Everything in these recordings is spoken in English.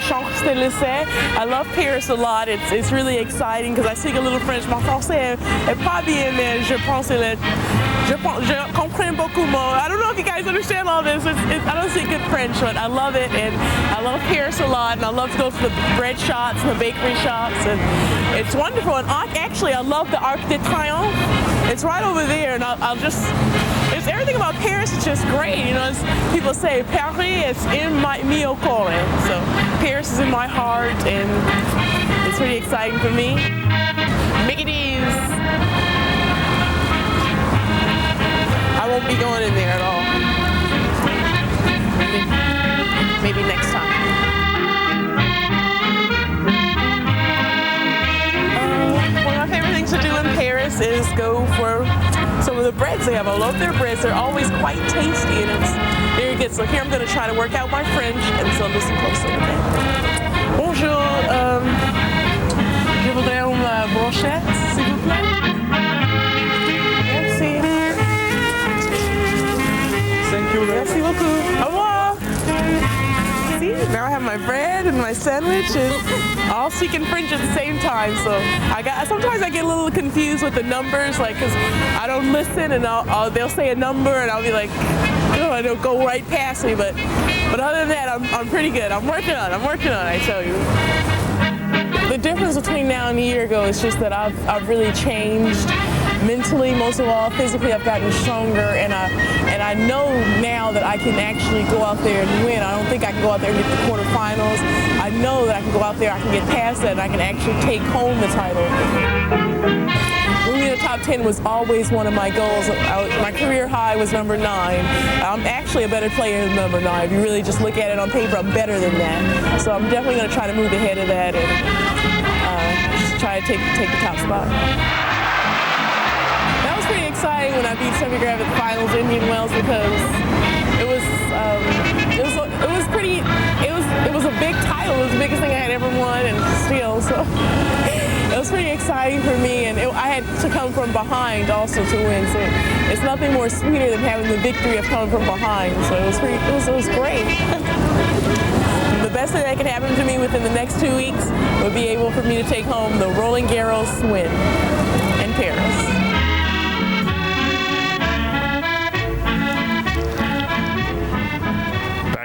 Champs-Élysées. I love Paris a lot. It's really exciting because I speak a little French. Mon français est pas bien, mais je comprends beaucoup more. I don't know if you guys understand all this. I don't speak good French, but I love it, and I love Paris a lot, and I love to go to the bread shops and the bakery shops, and it's wonderful. And actually, I love the Arc de Triomphe. It's right over there, and it's everything about Paris is just great. You know, people say Paris is in mio core, so Paris is in my heart, and it's pretty exciting for me. Mickey D's. I won't be going in there at all. Maybe next time. One of my favorite things to do in Paris is go for some of the breads they have. I love their breads. They're always quite tasty, and it's very good. So here I'm going to try to work out my French, and so listen closely. Okay? Bonjour. Je voudrais une brochette, s'il vous plaît. Merci. Thank you. Merci beaucoup. Au revoir. See, now I have my bread and my sandwich, and all speaking French at the same time. So sometimes I get a little confused with the numbers, like, cause I don't listen, and they'll say a number, and I'll be like, oh, it'll go right past me. But other than that, I'm pretty good. I'm working on it, I tell you. The difference between now and a year ago is just that I've really changed. Mentally, most of all, physically, I've gotten stronger, and I know now that I can actually go out there and win. I don't think I can go out there and get the quarterfinals. I know that I can go out there, I can get past that, and I can actually take home the title. Moving to the top 10 was always one of my goals. My career high was number 9. I'm actually a better player than number 9. If you really just look at it on paper, I'm better than that. So I'm definitely going to try to move ahead of that and just try to take the top spot. Pretty exciting when I beat Steffi Graf at the finals in Indian Wells, because it was a big title. It was the biggest thing I had ever won, and still, so it was pretty exciting for me. And I had to come from behind also to win, so it's nothing more sweeter than having the victory of coming from behind. So it was great. The best thing that could happen to me within the next 2 weeks would be able for me to take home the Roland Garros win in Paris.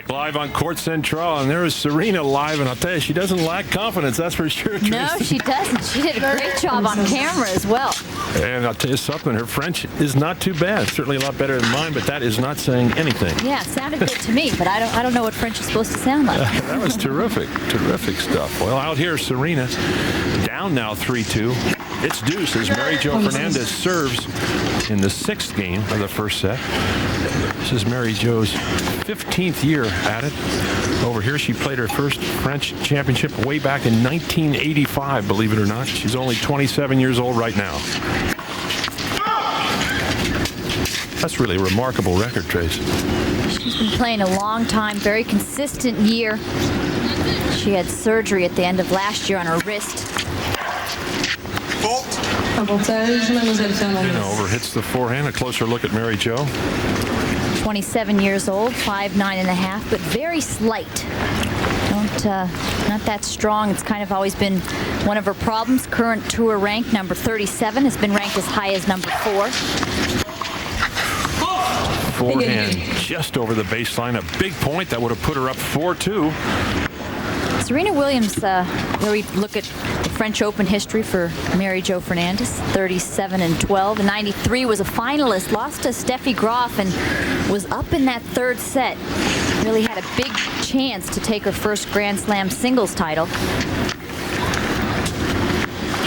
Live on Court Central, and there is Serena live, and I'll tell you, she doesn't lack confidence, that's for sure, Tracy. No, she doesn't. She did a great job on camera as well. And I'll tell you something, her French is not too bad. Certainly a lot better than mine, but that is not saying anything. Yeah, it sounded good to me, but I don't know what French is supposed to sound like. That was terrific stuff. Well, out here, Serena down now 3-2. It's deuce as Mary Jo Fernandez serves in the 6th game of the first set. This is Mary Jo's 15th year at it. Over here, she played her first French championship way back in 1985, believe it or not. She's only 27 years old right now. That's really a remarkable record, Trace. She's been playing a long time, very consistent year. She had surgery at the end of last year on her wrist. Overhits the forehand. A closer look at Mary Jo. 27 years old, 5'9½", but very slight. Not that strong. It's kind of always been one of her problems. Current tour rank, number 37, has been ranked as high as number 4. Forehand just over the baseline. A big point that would have put her up 4-2. Serena Williams, where we look at the French Open history for Mary Jo Fernandez, 37-12. In 93 was a finalist, lost to Steffi Graf, and was up in that 3rd set. Really had a big chance to take her first Grand Slam singles title.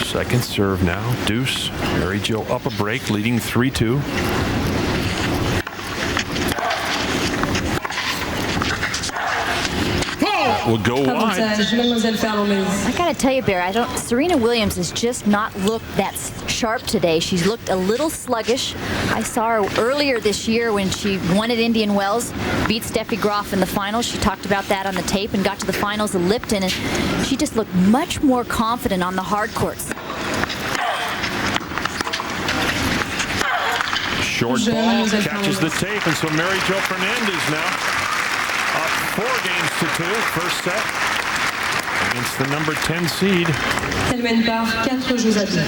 Second serve now, deuce. Mary Jo up a break, leading 3-2. Will go wide. I gotta tell you, Barry, Serena Williams has just not looked that sharp today. She's looked a little sluggish. I saw her earlier this year when she won at Indian Wells, beat Steffi Graf in the finals. She talked about that on the tape and got to the finals of Lipton, and she just looked much more confident on the hard courts. Short ball catches the tape, and so Mary Jo Fernandez now up 4 games to 2, first set. against the number 10 seed. Elle mène par 4 jeux à 2.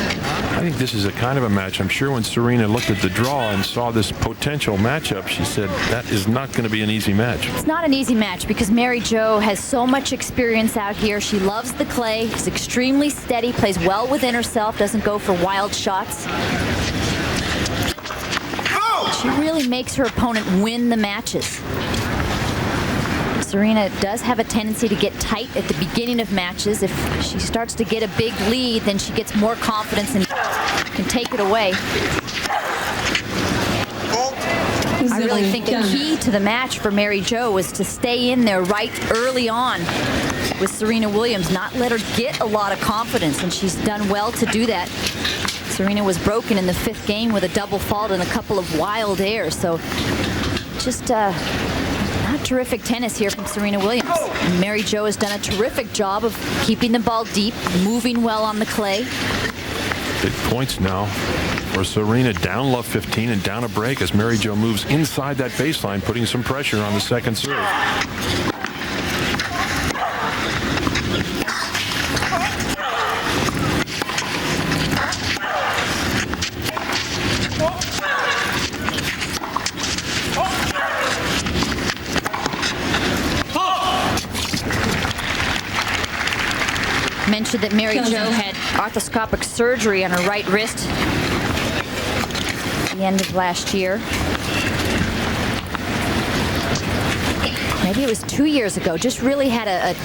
I think this is a kind of a match. I'm sure when Serena looked at the draw and saw this potential matchup, she said that is not going to be an easy match. It's not an easy match because Mary Jo has so much experience out here. She loves the clay. She's extremely steady, plays well within herself, doesn't go for wild shots. She really makes her opponent win the matches. Serena does have a tendency to get tight at the beginning of matches. If she starts to get a big lead, then she gets more confidence and can take it away. I really think the key to the match for Mary Jo was to stay in there right early on with Serena Williams, not let her get a lot of confidence, and she's done well to do that. Serena was broken in the 5th game with a double fault and a couple of wild airs, so just not terrific tennis here from Serena Williams. And Mary Jo has done a terrific job of keeping the ball deep, moving well on the clay. Big points now for Serena, down love 15 and down a break as Mary Jo moves inside that baseline, putting some pressure on the second serve. Mentioned that Mary Jo had arthroscopic surgery on her right wrist at the end of last year. Maybe it was 2 years ago. Just really had a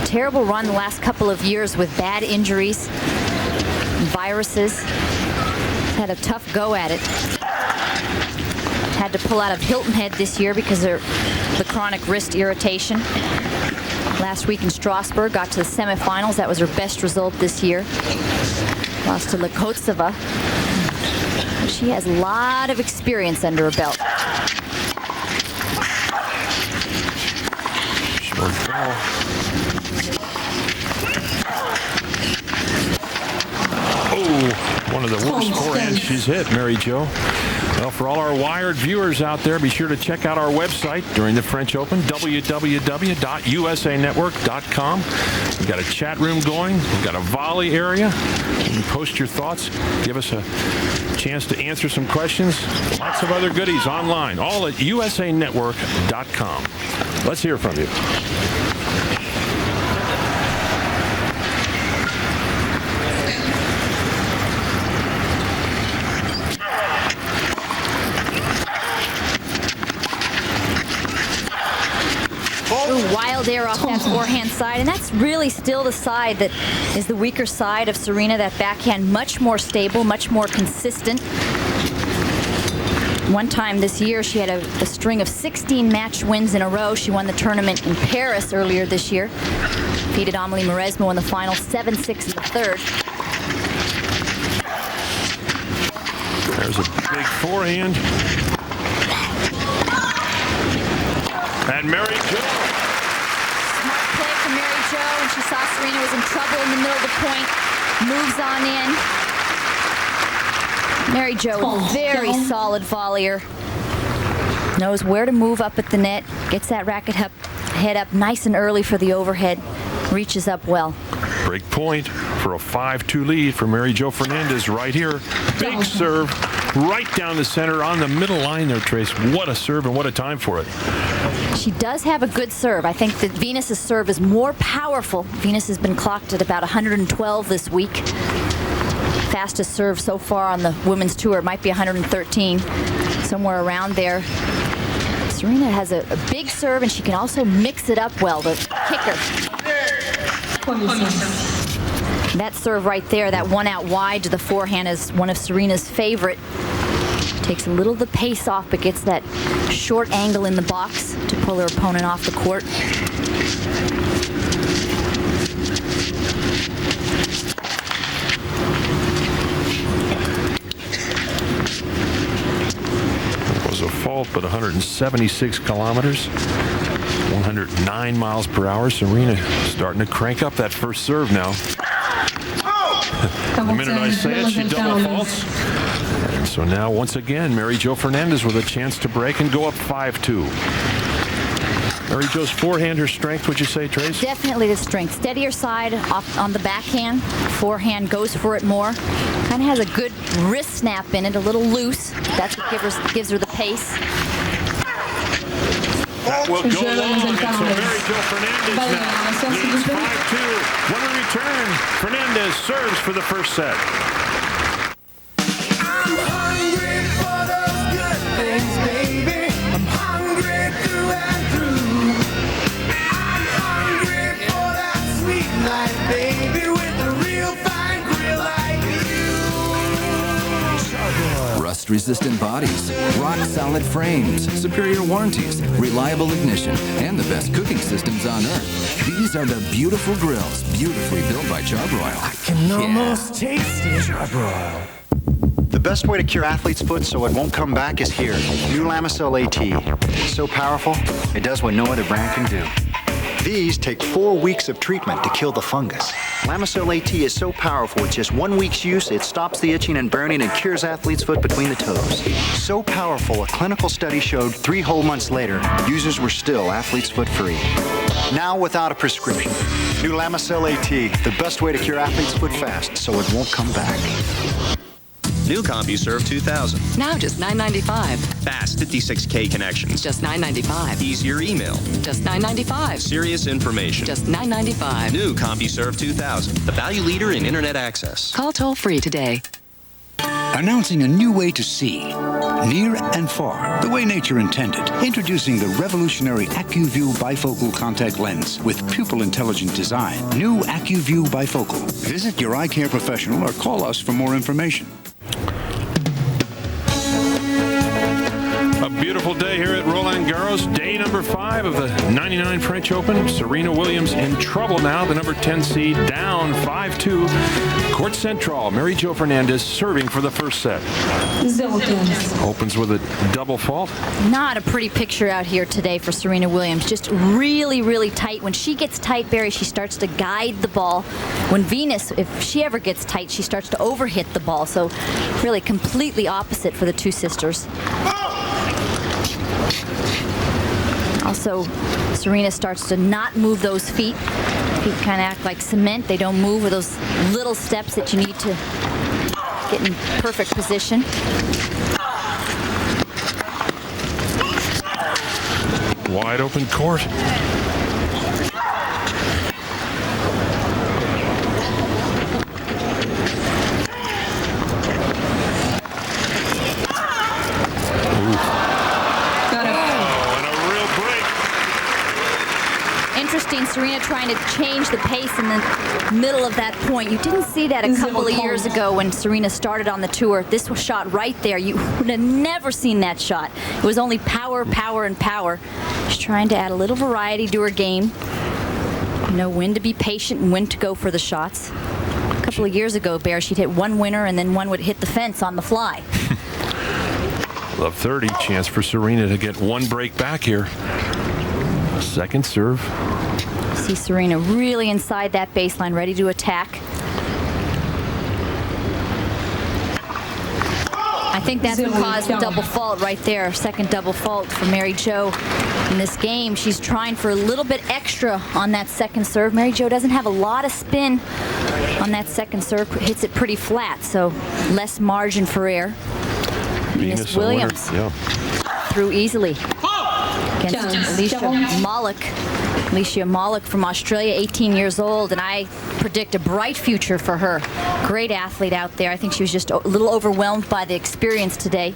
terrible run the last couple of years with bad injuries, viruses. Had a tough go at it. Had to pull out of Hilton Head this year because of the chronic wrist irritation. Last week in Strasbourg, got to the semifinals. That was her best result this year. Lost to Lakotsova. She has a lot of experience under her belt. Short ball. Oh, one of the worst forehands she's hit, Mary Jo. Well, for all our Wired viewers out there, be sure to check out our website during the French Open, www.usanetwork.com. We've got a chat room going. We've got a volley area. You can post your thoughts. Give us a chance to answer some questions. Lots of other goodies online, all at usanetwork.com. Let's hear from you. Wild air off that forehand side, and that's really still the side that is the weaker side of Serena. That backhand much more stable, much more consistent. One time this year she had a string of 16 match wins in a row. She won the tournament in Paris earlier this year. Defeated Amelie Mauresmo in the final 7-6 in the third. There's a big forehand. And Mary Jo. Smart play from Mary Jo, and she saw Serena was in trouble in the middle of the point. Moves on in. Mary Jo, very solid volleyer. Knows where to move up at the net. Gets that racket head up nice and early for the overhead. Reaches up well. Break point for a 5-2 lead for Mary Jo Fernandez right here. Big serve right down the center on the middle line there, Trace. What a serve and what a time for it. She does have a good serve. I think that Venus's serve is more powerful. Venus has been clocked at about 112 this week. Fastest serve so far on the women's tour. It might be 113, somewhere around there. Serena has a big serve, and she can also mix it up well. The kicker. That serve right there, that one out wide to the forehand, is one of Serena's favorite. Takes a little of the pace off, but gets that short angle in the box to pull her opponent off the court. It was a fault, but 176 kilometers, 109 miles per hour. Serena starting to crank up that first serve now. The minute I say it, she double faults. And so now, once again, Mary Jo Fernandez with a chance to break and go up 5-2. Mary Jo's forehand, her strength, would you say, Trace? Definitely the strength. Steadier side off on the backhand. Forehand goes for it more. Kind of has a good wrist snap in it, a little loose. That's what gives her the pace. That will go long. And so Mary Jo Fernandez now leads 5-2. When we return, Fernandez serves for the first set. I'm hungry for those good things, baby. I'm hungry through and through. I'm hungry for that sweet life, baby, with a real fine grill like you. Rust-resistant bodies, rock-solid frames, superior warranties, reliable ignition, and the best cooking systems on earth. These are the beautiful grills, beautifully built by Charbroil. I can almost taste it. Charbroil. The best way to cure athlete's foot so it won't come back is here. New Lamisil AT. It's so powerful, it does what no other brand can do. These take 4 weeks of treatment to kill the fungus. Lamisil AT is so powerful, with just 1 week's use, it stops the itching and burning and cures athlete's foot between the toes. So powerful, a clinical study showed 3 whole months later, users were still athlete's foot free. Now without a prescription. New Lamisil AT, the best way to cure athlete's foot fast so it won't come back. New CompuServe 2000. Now just $9.95. Fast 56K connections. Just $9.95. Easier email. Just $9.95. Serious information. Just $9.95. New CompuServe 2000. The value leader in internet access. Call toll-free today. Announcing a new way to see. Near and far, the way nature intended. Introducing the revolutionary AccuView bifocal contact lens with pupil-intelligent design. New AccuView bifocal. Visit your eye care professional or call us for more information. A beautiful day here at Roland Garros. Day number 5 of the 99 French Open. Serena Williams in trouble now. The number 10 seed down 5-2. Court Central. Mary Jo Fernandez serving for the first set. Opens with a double fault. Not a pretty picture out here today for Serena Williams. Just really, really tight. When she gets tight, Barry, she starts to guide the ball. When Venus, if she ever gets tight, she starts to overhit the ball. So really completely opposite for the two sisters. Also, Serena starts to not move those feet. Feet kind of act like cement. They don't move with those little steps that you need to get in perfect position. Wide open court. Interesting, Serena trying to change the pace in the middle of that point. You didn't see that a couple of years ago when Serena started on the tour. This was shot right there. You would have never seen that shot. It was only power, power, and power. She's trying to add a little variety to her game. Know when to be patient and when to go for the shots. A couple of years ago, Bear, she'd hit one winner and then one would hit the fence on the fly. Love 30. Chance for Serena to get one break back here. Second serve. See Serena really inside that baseline, ready to attack. I think that's what caused the double fault right there. Second double fault for Mary Jo in this game. She's trying for a little bit extra on that second serve. Mary Jo doesn't have a lot of spin on that second serve. Hits it pretty flat, so less margin for error. Venus Williams through easily against Alicia Malik. Alicia Malik from Australia, 18 years old, and I predict a bright future for her. Great athlete out there. I think she was just a little overwhelmed by the experience today.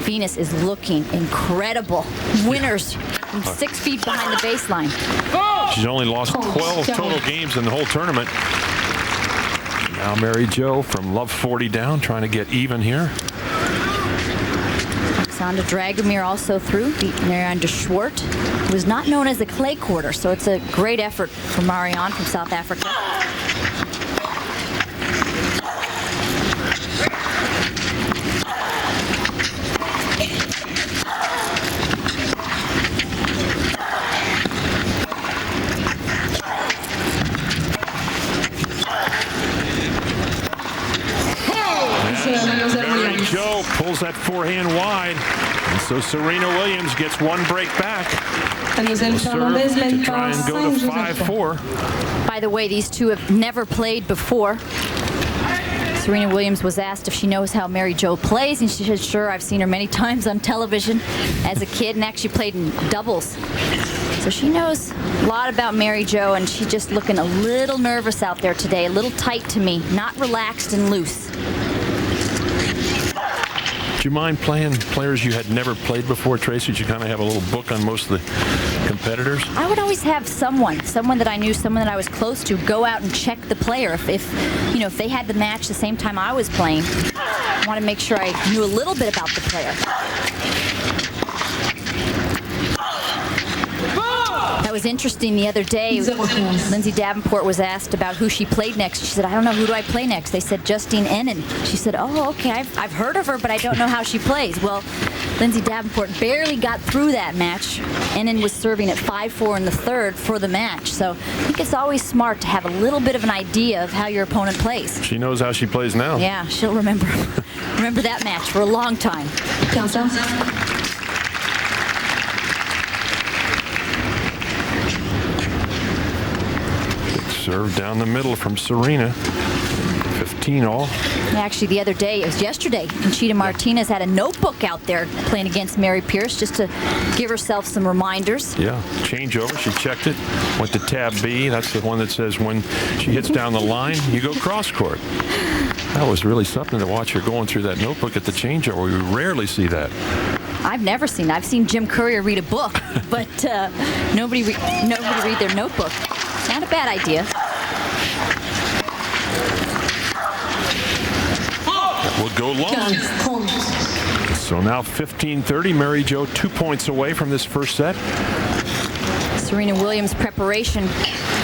Venus is looking incredible. Winners from 6 feet behind the baseline. She's only lost 12 total games in the whole tournament. Now Mary Jo from love 40 down, trying to get even here. Alexandra Dragomir also through, beat Marianne de Schwart, who is not known as the clay quarter, so it's a great effort for Marianne from South Africa. Mary Jo pulls that forehand wide. And so Serena Williams gets one break back. Mademoiselle Serve Fernandez to mène try par and go 5 to jeux à 3. 5-4. By the way, these two have never played before. Serena Williams was asked if she knows how Mary Jo plays, and she said, sure, I've seen her many times on television as a kid and actually played in doubles. So she knows a lot about Mary Jo, and she's just looking a little nervous out there today, a little tight to me, not relaxed and loose. Do you mind playing players you had never played before, Tracy? Did you kind of have a little book on most of the competitors? I would always have someone that I knew, someone that I was close to, go out and check the player. If they had the match the same time I was playing, I want to make sure I knew a little bit about the player. That was interesting the other day. Lindsay Davenport was asked about who she played next. She said, I don't know, who do I play next? They said, Justine Henin. She said, oh, okay, I've heard of her, but I don't know how she plays. Well, Lindsay Davenport barely got through that match. Henin was serving at 5-4 in the third for the match. So I think it's always smart to have a little bit of an idea of how your opponent plays. She knows how she plays now. Yeah, she'll remember that match for a long time. Serve down the middle from Serena. 15 all. Actually, the other day, it was yesterday, Conchita Martinez had a notebook out there playing against Mary Pierce just to give herself some reminders. Yeah, changeover. She checked it, went to tab B. That's the one that says when she hits down the line, you go cross court. That was really something to watch her going through that notebook at the changeover. We rarely see that. I've never seen that. I've seen Jim Courier read a book, but nobody read their notebook. It's not a bad idea. Will go long. So now 15-30. Mary Jo 2 points away from this first set. Serena Williams' preparation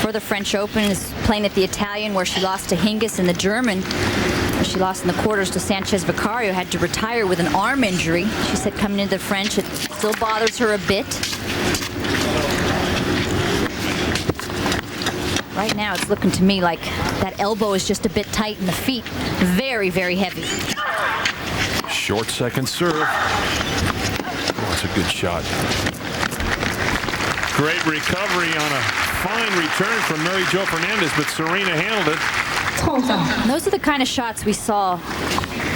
for the French Open is playing at the Italian, where she lost to Hingis, and the German, where she lost in the quarters to Sanchez Vicario, had to retire with an arm injury. She said coming into the French, it still bothers her a bit. Right now, it's looking to me like that elbow is just a bit tight and the feet very, very heavy. Short second serve. Oh, that's a good shot. Great recovery on a fine return from Mary Jo Fernandez, but Serena handled it. And those are the kind of shots we saw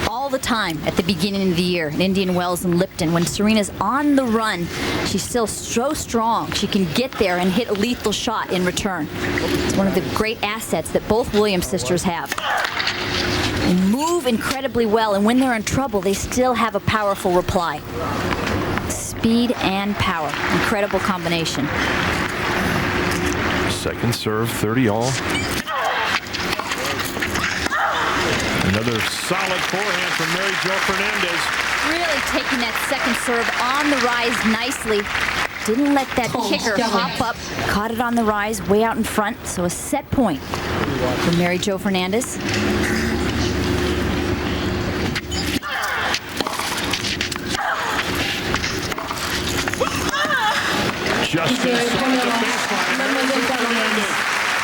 all the time at the beginning of the year in Indian Wells and Lipton. When Serena's on the run, she's still so strong. She can get there and hit a lethal shot in return. It's one of the great assets that both Williams sisters have. They move incredibly well, and when they're in trouble, they still have a powerful reply. Speed and power. Incredible combination. Second serve, 30 all. Another solid forehand from Mary Jo Fernandez. Really taking that second serve on the rise nicely. Didn't let that kicker hop up. Caught it on the rise, way out in front. So a set point for Mary Jo Fernandez. Just inside the baseline. Fernandez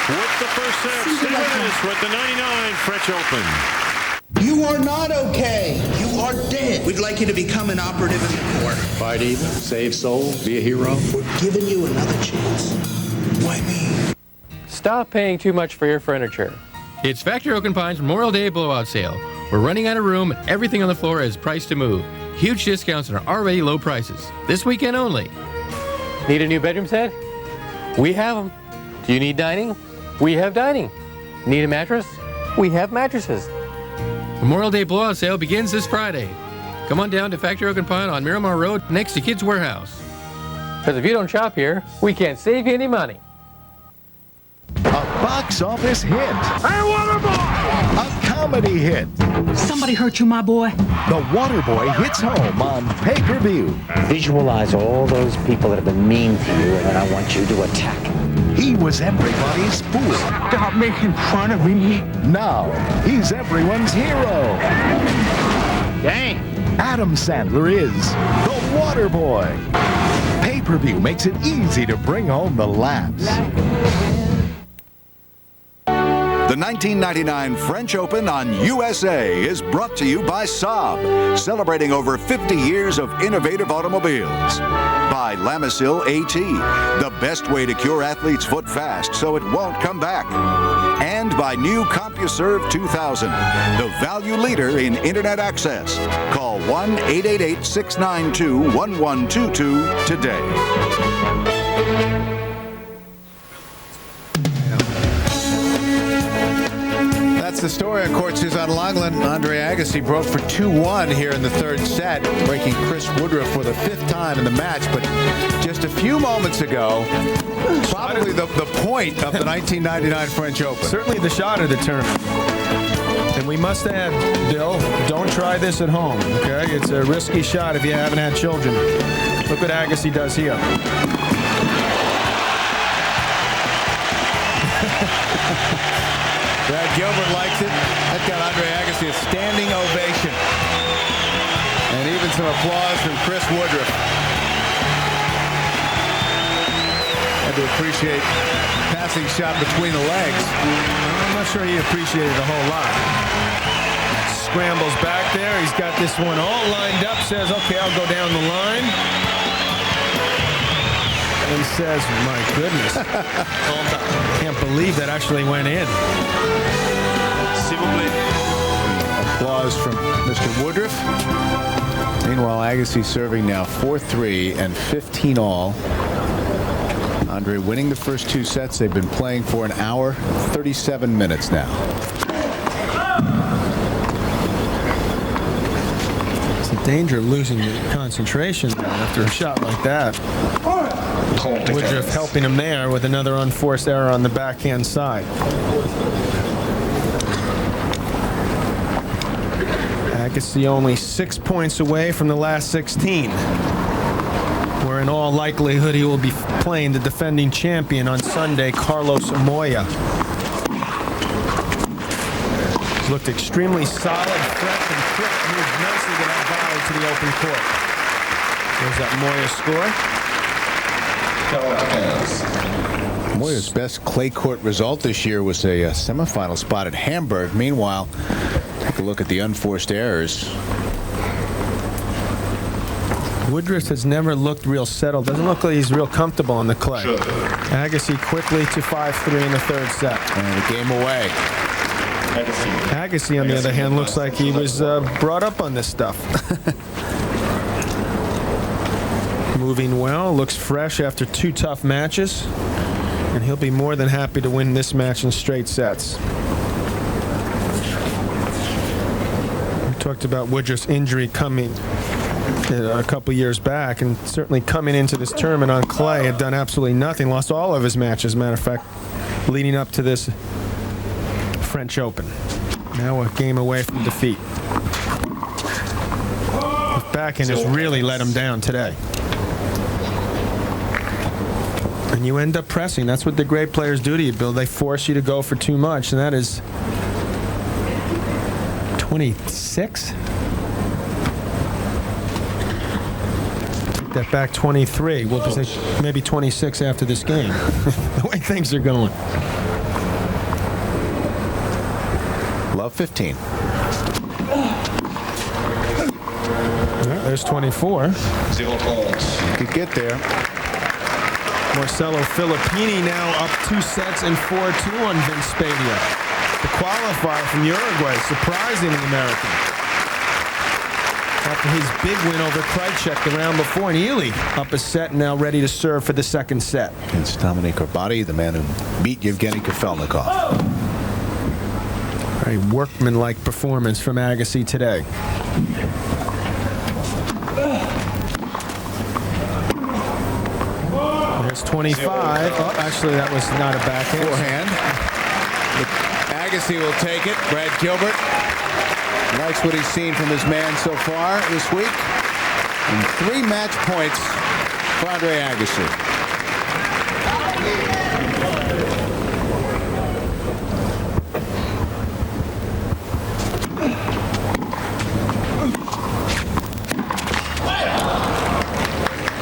with the first set. Stay with us with the 99 French Open. You are not okay. You are dead. We'd like you to become an operative in the Corps. Fight evil, save souls, be a hero. We're giving you another chance. Why me? Stop paying too much for your furniture. It's Factory Oak and Pine's Memorial Day blowout sale. We're running out of room and everything on the floor is priced to move. Huge discounts on our already low prices. This weekend only. Need a new bedroom set? We have them. Do you need dining? We have dining. Need a mattress? We have mattresses. Memorial Day blowout sale begins this Friday. Come on down to Factory Oak and Pine on Miramar Road next to Kids Warehouse. Because if you don't shop here, we can't save you any money. A box office hit. Hey, Waterboy! A comedy hit. Somebody hurt you, my boy? The Waterboy hits home on pay-per-view. Visualize all those people that have been mean to you, and then I want you to attack them. He was everybody's fool. Stop making fun of me. Now, he's everyone's hero. Dang. Adam Sandler is the Waterboy. Pay-per-view makes it easy to bring home the laughs. The 1999 French Open on USA is brought to you by Saab, celebrating over 50 years of innovative automobiles. By Lamisil AT, the best way to cure athlete's foot fast so it won't come back. And by new CompuServe 2000, the value leader in Internet access. Call 1-888-692-1122 today. That's the story on Court 2's on Longland. Andre Agassi broke for 2-1 here in the third set, breaking Chris Woodruff for the 5th time in the match. But just a few moments ago, probably the point of the 1999 French Open. Certainly the shot of the tournament. And we must add, Bill, don't try this at home, okay? It's a risky shot if you haven't had children. Look what Agassi does here. Brad Gilbert likes it. That got Andre Agassi a standing ovation. And even some applause from Chris Woodruff. Had to appreciate passing shot between the legs. I'm not sure he appreciated a whole lot. Scrambles back there. He's got this one all lined up. Says, okay, I'll go down the line. And says, my goodness. Can't believe that actually went in. Applause from Mr. Woodruff. Meanwhile, Agassi serving now 4-3 and 15 all. Andre winning the first 2 sets. They've been playing for an hour, 37 minutes now. It's a danger of losing concentration after a shot like that. Woodruff helping him there with another unforced error on the backhand side. Agassi only 6 points away from the last 16, where in all likelihood he will be playing the defending champion on Sunday, Carlos Moya. He's looked extremely solid, fresh, and quick. Moved nicely to that volley to the open court. There's that Moya score. Moya's best clay court result this year was a semifinal spot at Hamburg. Meanwhile, take a look at the unforced errors. Woodruff has never looked real settled. Doesn't look like he's real comfortable on the clay. Agassi quickly to 5-3 in the third set. And a game away. Agassi, on the other hand, looks like he was brought up on this stuff. Moving well, looks fresh after 2 tough matches. And he'll be more than happy to win this match in straight sets. We talked about Woodruff's injury coming a couple years back, and certainly coming into this tournament on clay had done absolutely nothing. Lost all of his matches, matter of fact, leading up to this French Open. Now a game away from defeat. His backhand has really let him down today. And you end up pressing. That's what the great players do to you, Bill. They force you to go for too much, and that is 26? Take that back, 23. We'll say maybe 26 after this game. The way things are going. Love 15. There's 24. Could get there. Marcelo Filippini now up 2 sets and 4-2 on Vince Spadea. The qualifier from Uruguay, surprising the American. After his big win over Krajicek the round before, and Ely up a set and now ready to serve for the second set. Against Dominic Arbati, the man who beat Yevgeny Kafelnikov. Very workmanlike performance from Agassi today. There's 25. Oh, actually, that was not a backhand. Forehand. Agassi will take it. Brad Gilbert likes what he's seen from his man so far this week. And 3 match points for Andre Agassi.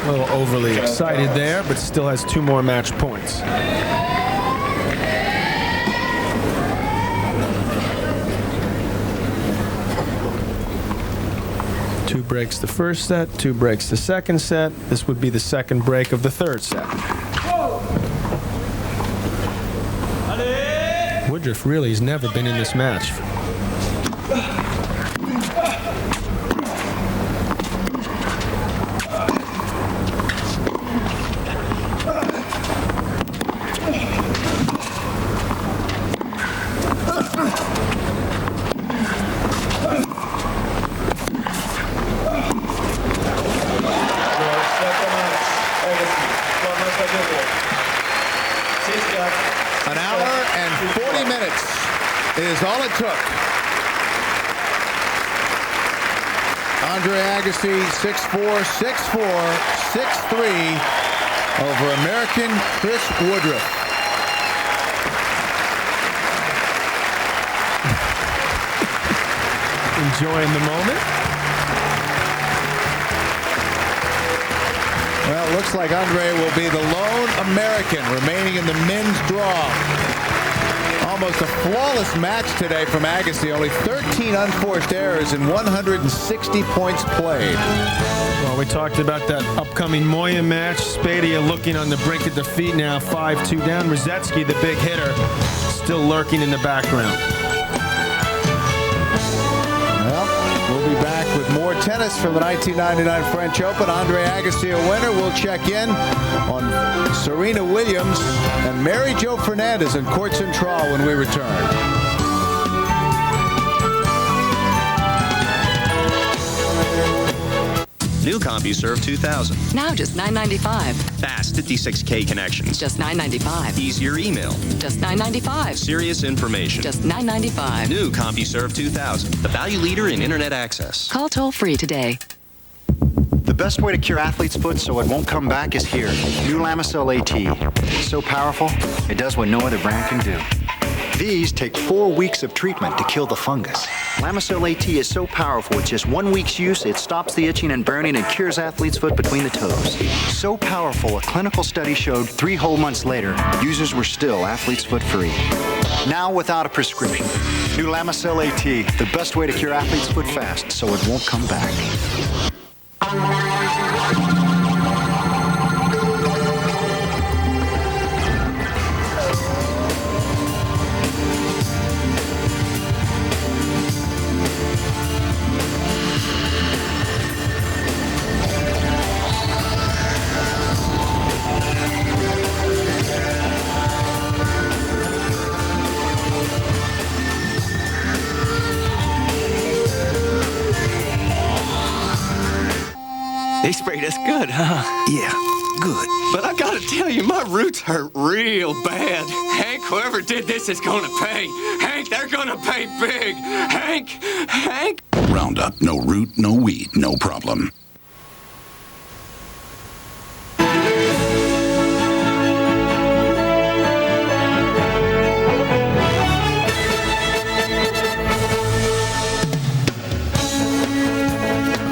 A little overly excited there, but still has 2 more match points. breaks the first set, 2 breaks the second set. This would be the second break of the third set. Woodruff really has never been in this match. An hour and 40 minutes is all it took. Andre Agassi, 6'4", 6'4", 6'3", over American Chris Woodruff. Enjoying the moment. Well, it looks like Andre will be the lone American remaining in the men's draw. Almost a flawless match today from Agassi. Only 13 unforced errors and 160 points played. Well, we talked about that upcoming Moya match. Spadia looking on the brink of defeat now, 5-2 down. Rosetsky, the big hitter, still lurking in the background. We'll be back with more tennis from the 1999 French Open. Andre Agassi, a winner. We'll check in on Serena Williams and Mary Jo Fernandez in Court Central when we return. New CompuServe 2000. Now just $9.95. Fast 56K connections. Just $9.95. Easier email. Just $9.95. Serious information. Just $9.95. New CompuServe 2000. The value leader in internet access. Call toll-free today. The best way to cure athlete's foot so it won't come back is here. New Lamisil AT. So powerful, it does what no other brand can do. These take 4 weeks of treatment to kill the fungus. Lamisil AT is so powerful, with just 1 week's use, it stops the itching and burning and cures athlete's foot between the toes. So powerful, a clinical study showed 3 whole months later, users were still athlete's foot free. Now without a prescription. New Lamisil AT, the best way to cure athlete's foot fast so it won't come back. They sprayed us good, huh? Yeah, good. But I gotta tell you, my roots hurt real bad. Hank, whoever did this is gonna pay. Hank, they're gonna pay big. Hank. Roundup, no root, no weed, no problem.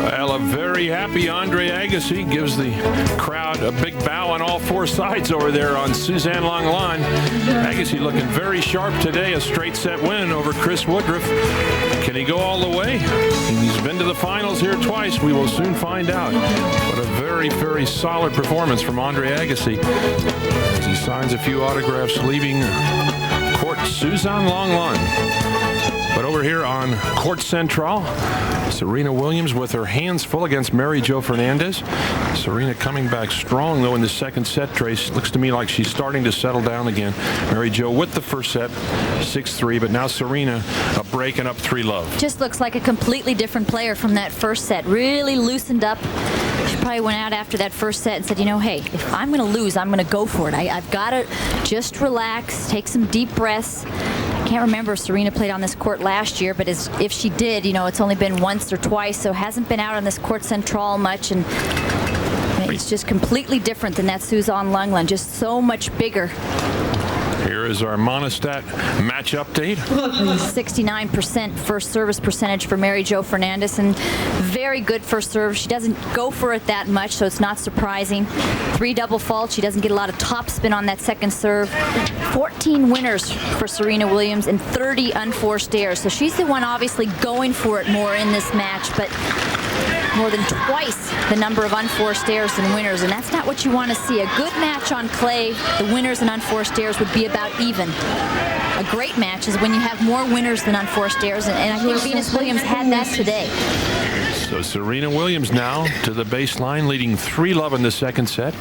Well, a very happy Andre Agassi gives the crowd a big bow on all 4 sides over there on Suzanne Langlan. Agassi looking very sharp today, a straight set win over Chris Woodruff. Can he go all the way? He's been to the finals here twice. We will soon find out. But a very, very solid performance from Andre Agassi as he signs a few autographs leaving court Suzanne Langlan. But over here on Court Central, Serena Williams with her hands full against Mary Jo Fernandez. Serena coming back strong, though, in the second set. Trace, looks to me like she's starting to settle down again. Mary Jo with the first set, 6-3, but now Serena breaking up 3-love. Just looks like a completely different player from that first set. Really loosened up. She probably went out after that first set and said, you know, hey, if I'm going to lose, I'm going to go for it. I've got to just relax, take some deep breaths. I can't remember if Serena played on this court last year, but if she did, you know, it's only been once or twice, so hasn't been out on this Court Central much, and it's just completely different than that Suzanne Langlan, just so much bigger. Here is our Monistat match update. 69% first service percentage for Mary Jo Fernandez, and very good first serve. She doesn't go for it that much, so it's not surprising. 3 double faults. She doesn't get a lot of top spin on that second serve. 14 winners for Serena Williams and 30 unforced errors. So she's the one obviously going for it more in this match, but more than twice the number of unforced errors than winners, and that's not what you want to see. A good match on clay, the winners and unforced errors would be about even. A great match is when you have more winners than unforced errors, and I think Venus Williams had that today. So Serena Williams now to the baseline, leading 3-love in the second set.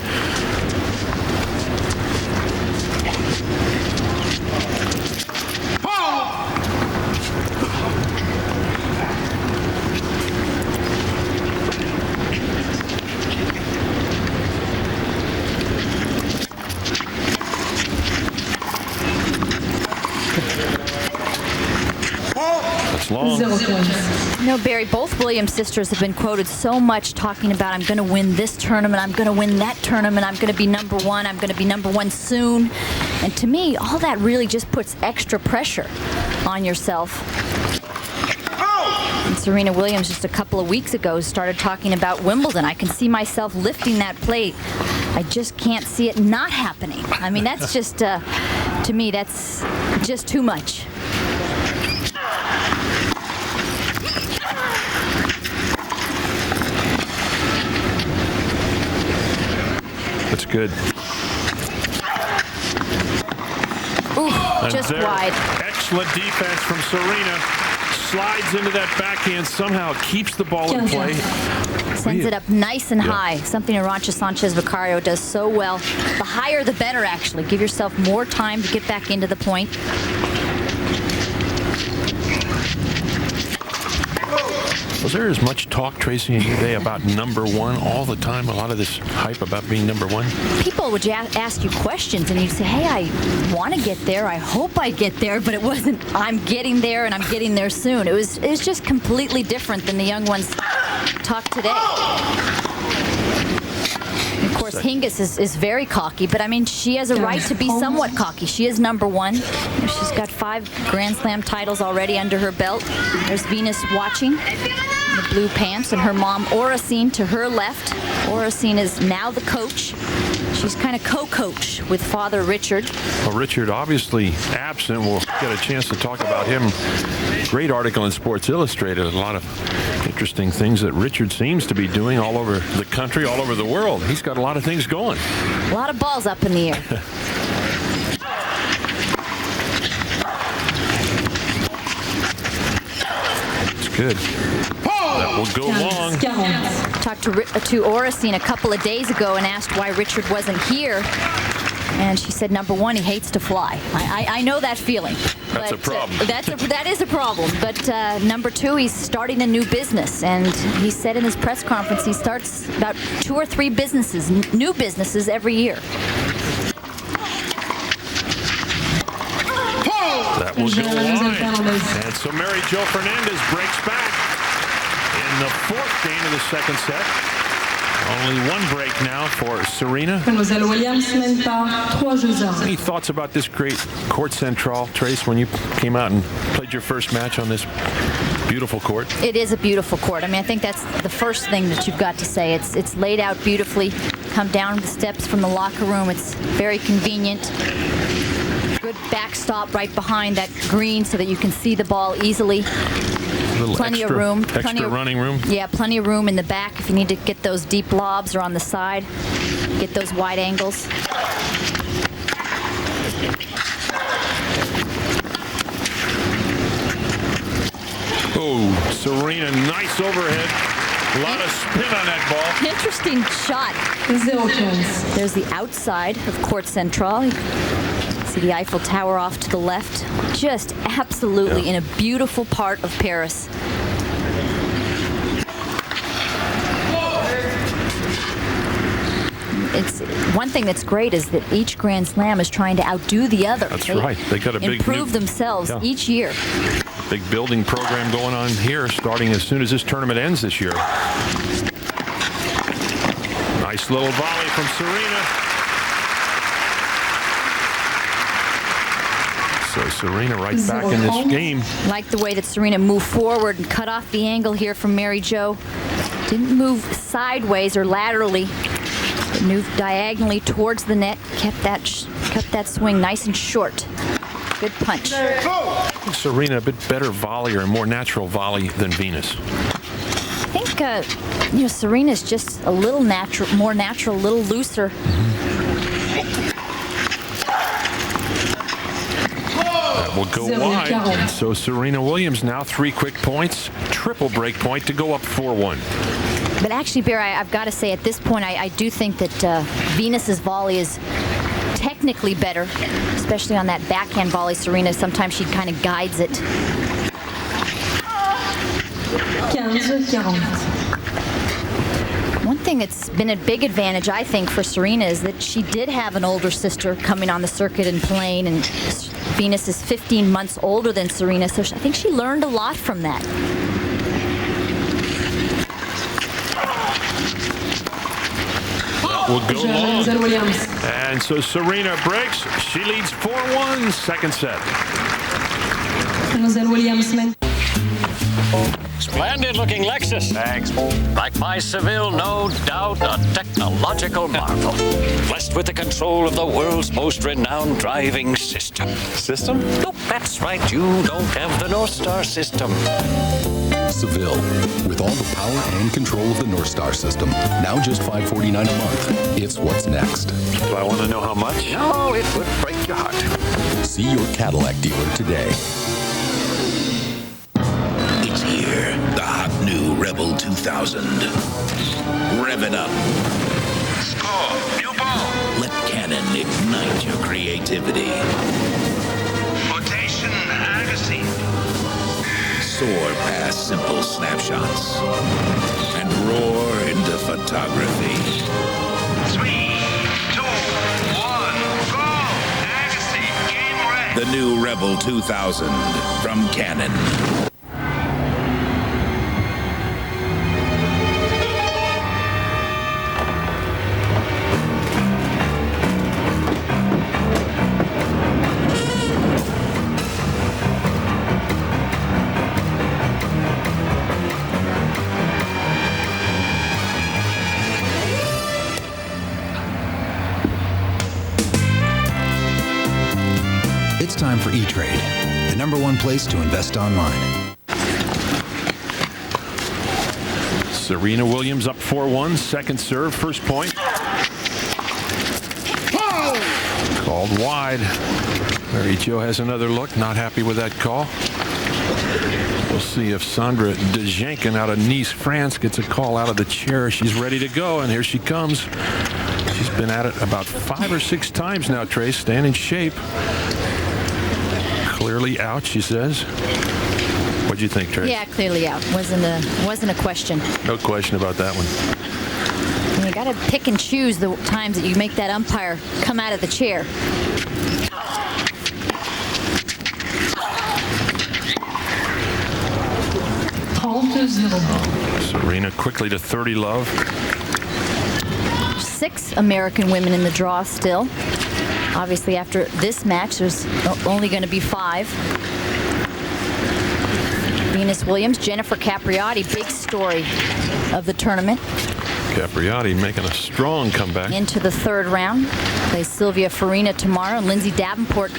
Long. No, Barry, both Williams sisters have been quoted so much talking about, I'm going to win this tournament, I'm going to win that tournament, I'm going to be number one, I'm going to be number one soon. And to me, all that really just puts extra pressure on yourself. And Serena Williams just a couple of weeks ago started talking about Wimbledon. I can see myself lifting that plate. I just can't see it not happening. I mean, that's just, to me, that's just too much. That's good. Ooh, just wide. Excellent defense from Serena. Slides into that backhand, somehow keeps the ball in play. Sends it up nice and high, something Arantxa Sanchez Vicario does so well. The higher the better, actually. Give yourself more time to get back into the point. Was there as much talk, Tracy, in your day about number one all the time? A lot of this hype about being number one? People would ask you questions, and you'd say, hey, I want to get there. I hope I get there. But it wasn't, I'm getting there, and I'm getting there soon. It was just completely different than the young ones talk today. Of course, Hingis is very cocky, but I mean, she has a right to be somewhat cocky. She is number one. She's got 5 Grand Slam titles already under her belt. There's Venus watching in the blue pants, and her mom, Oracene, to her left. Oracene is now the coach. She's kind of co-coach with Father Richard. Well, Richard obviously absent. We'll get a chance to talk about him. Great article in Sports Illustrated. A lot of interesting things that Richard seems to be doing all over the country, all over the world. He's got a lot of things going. A lot of balls up in the air. It's good. That will go long. Talked to Oracene a couple of days ago and asked why Richard wasn't here. And she said, number one, he hates to fly. I know that feeling. That's a problem. That is a problem. But number two, he's starting a new business. And he said in his press conference he starts about 2 or 3 businesses, new businesses every year. That will go wide. And so Mary Jo Fernandez breaks back in the 4th game of the second set. Only 1 break now for Serena. Mademoiselle Williams mène par 3 jeux à 1. Any thoughts about this great Court Central, Trace, when you came out and played your first match on this beautiful court? It is a beautiful court. I mean, I think that's the first thing that you've got to say. It's laid out beautifully. Come down the steps from the locker room. It's very convenient. Good backstop right behind that green so that you can see the ball easily. Plenty of room. Extra running room. Yeah, plenty of room in the back if you need to get those deep lobs or on the side. Get those wide angles. Oh, Serena, nice overhead. A lot of spin on that ball. Interesting shot. There's the outside of Court Central. See the Eiffel Tower off to the left. Just absolutely in a beautiful part of Paris. It's one thing that's great is that each Grand Slam is trying to outdo the other. That's right. They got a big improve themselves each year. Big building program going on here, starting as soon as this tournament ends this year. Nice little volley from Serena. So Serena right back in this game. Like the way that Serena moved forward and cut off the angle here from Mary Jo. Didn't move sideways or laterally. But moved diagonally towards the net. Kept that swing nice and short. Good punch. Serena a bit better volleyer and more natural volley than Venus. I think Serena's just a little more natural, a little looser. That will go wide. So Serena Williams now 3 quick points, triple break point to go up 4-1. But actually, Bear, I've got to say at this point, I do think that Venus's volley is technically better, especially on that backhand volley. Serena, sometimes she kind of guides it. 15-40. One thing that's been a big advantage, I think, for Serena is that she did have an older sister coming on the circuit and playing, and Venus is 15 months older than Serena, so I think she learned a lot from that. Will go long. And so Serena breaks. She leads 4-1, second set. Splendid looking Lexus. Thanks. Like my Seville, no doubt a technological marvel. Blessed with the control of the world's most renowned driving system. System? Nope, that's right. You don't have the North Star system. Seville, with all the power and control of the North Star system. Now just $549 a month. It's what's next. Do I want to know how much? No, it would break your heart. See your Cadillac dealer today. It's here, the hot new Rebel 2000. Rev it up. Score, new ball. Let Cannon ignite your creativity. Rotation, Agassi. Soar past simple snapshots and roar into photography. 3, 2, 1, go! Agassi, game ready. The new Rebel 2000 from Canon. It's time for E-Trade, the #1 place to invest online. Serena Williams up 4-1, second serve, first point. Called wide. Mary Jo has another look, not happy with that call. We'll see if Sandra Dejenkin out of Nice, France gets a call out of the chair. She's ready to go, and here she comes. She's been at it about 5 or 6 times now, Trace, staying in shape. Clearly out, she says. What'd you think, Trace? Yeah, clearly out. Wasn't a question. No question about that one. And you got to pick and choose the times that you make that umpire come out of the chair. Serena quickly to 30 love. 6 American women in the draw still. Obviously, after this match, there's only going to be 5. Venus Williams, Jennifer Capriati, big story of the tournament. Capriati making a strong comeback. Into the 3rd round. Plays Sylvia Farina tomorrow, and Lindsay Davenport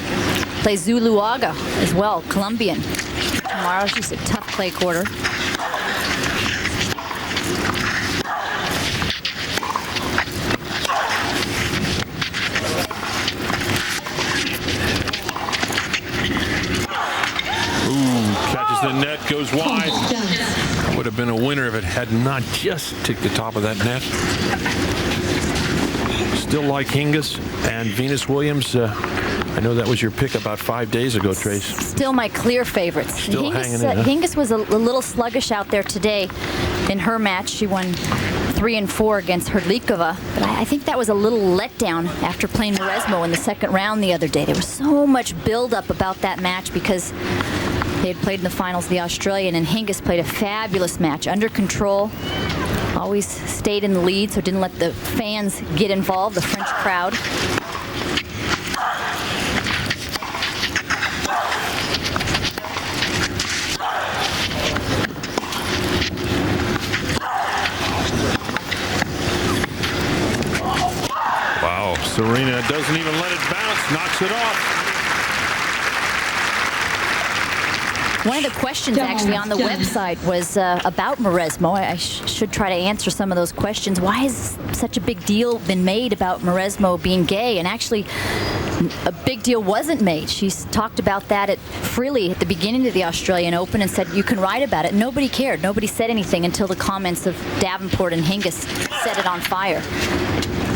plays Zuluaga as well, Colombian. Tomorrow, she's a tough clay quarter. Catches the net, goes wide. Would have been a winner if it had not just ticked the top of that net. Still like Hingis and Venus Williams. I know that was your pick about 5 days ago, Trace. Still my clear favorites. Still hanging in, huh? Hingis was a little sluggish out there today in her match. She won 3 and 4 against Hrdlikova. But I think that was a little letdown after playing Mauresmo in the 2nd round the other day. There was so much buildup about that match because they had played in the finals of the Australian, and Hingis played a fabulous match, under control. Always stayed in the lead, so didn't let the fans get involved, the French crowd. Wow, Serena doesn't even let it bounce, knocks it off. One of the questions actually on the website was about Mauresmo. I should try to answer some of those questions. Why has such a big deal been made about Mauresmo being gay? And actually, a big deal wasn't made. She's talked about that freely at the beginning of the Australian Open and said you can write about it. Nobody cared. Nobody said anything until the comments of Davenport and Hingis set it on fire.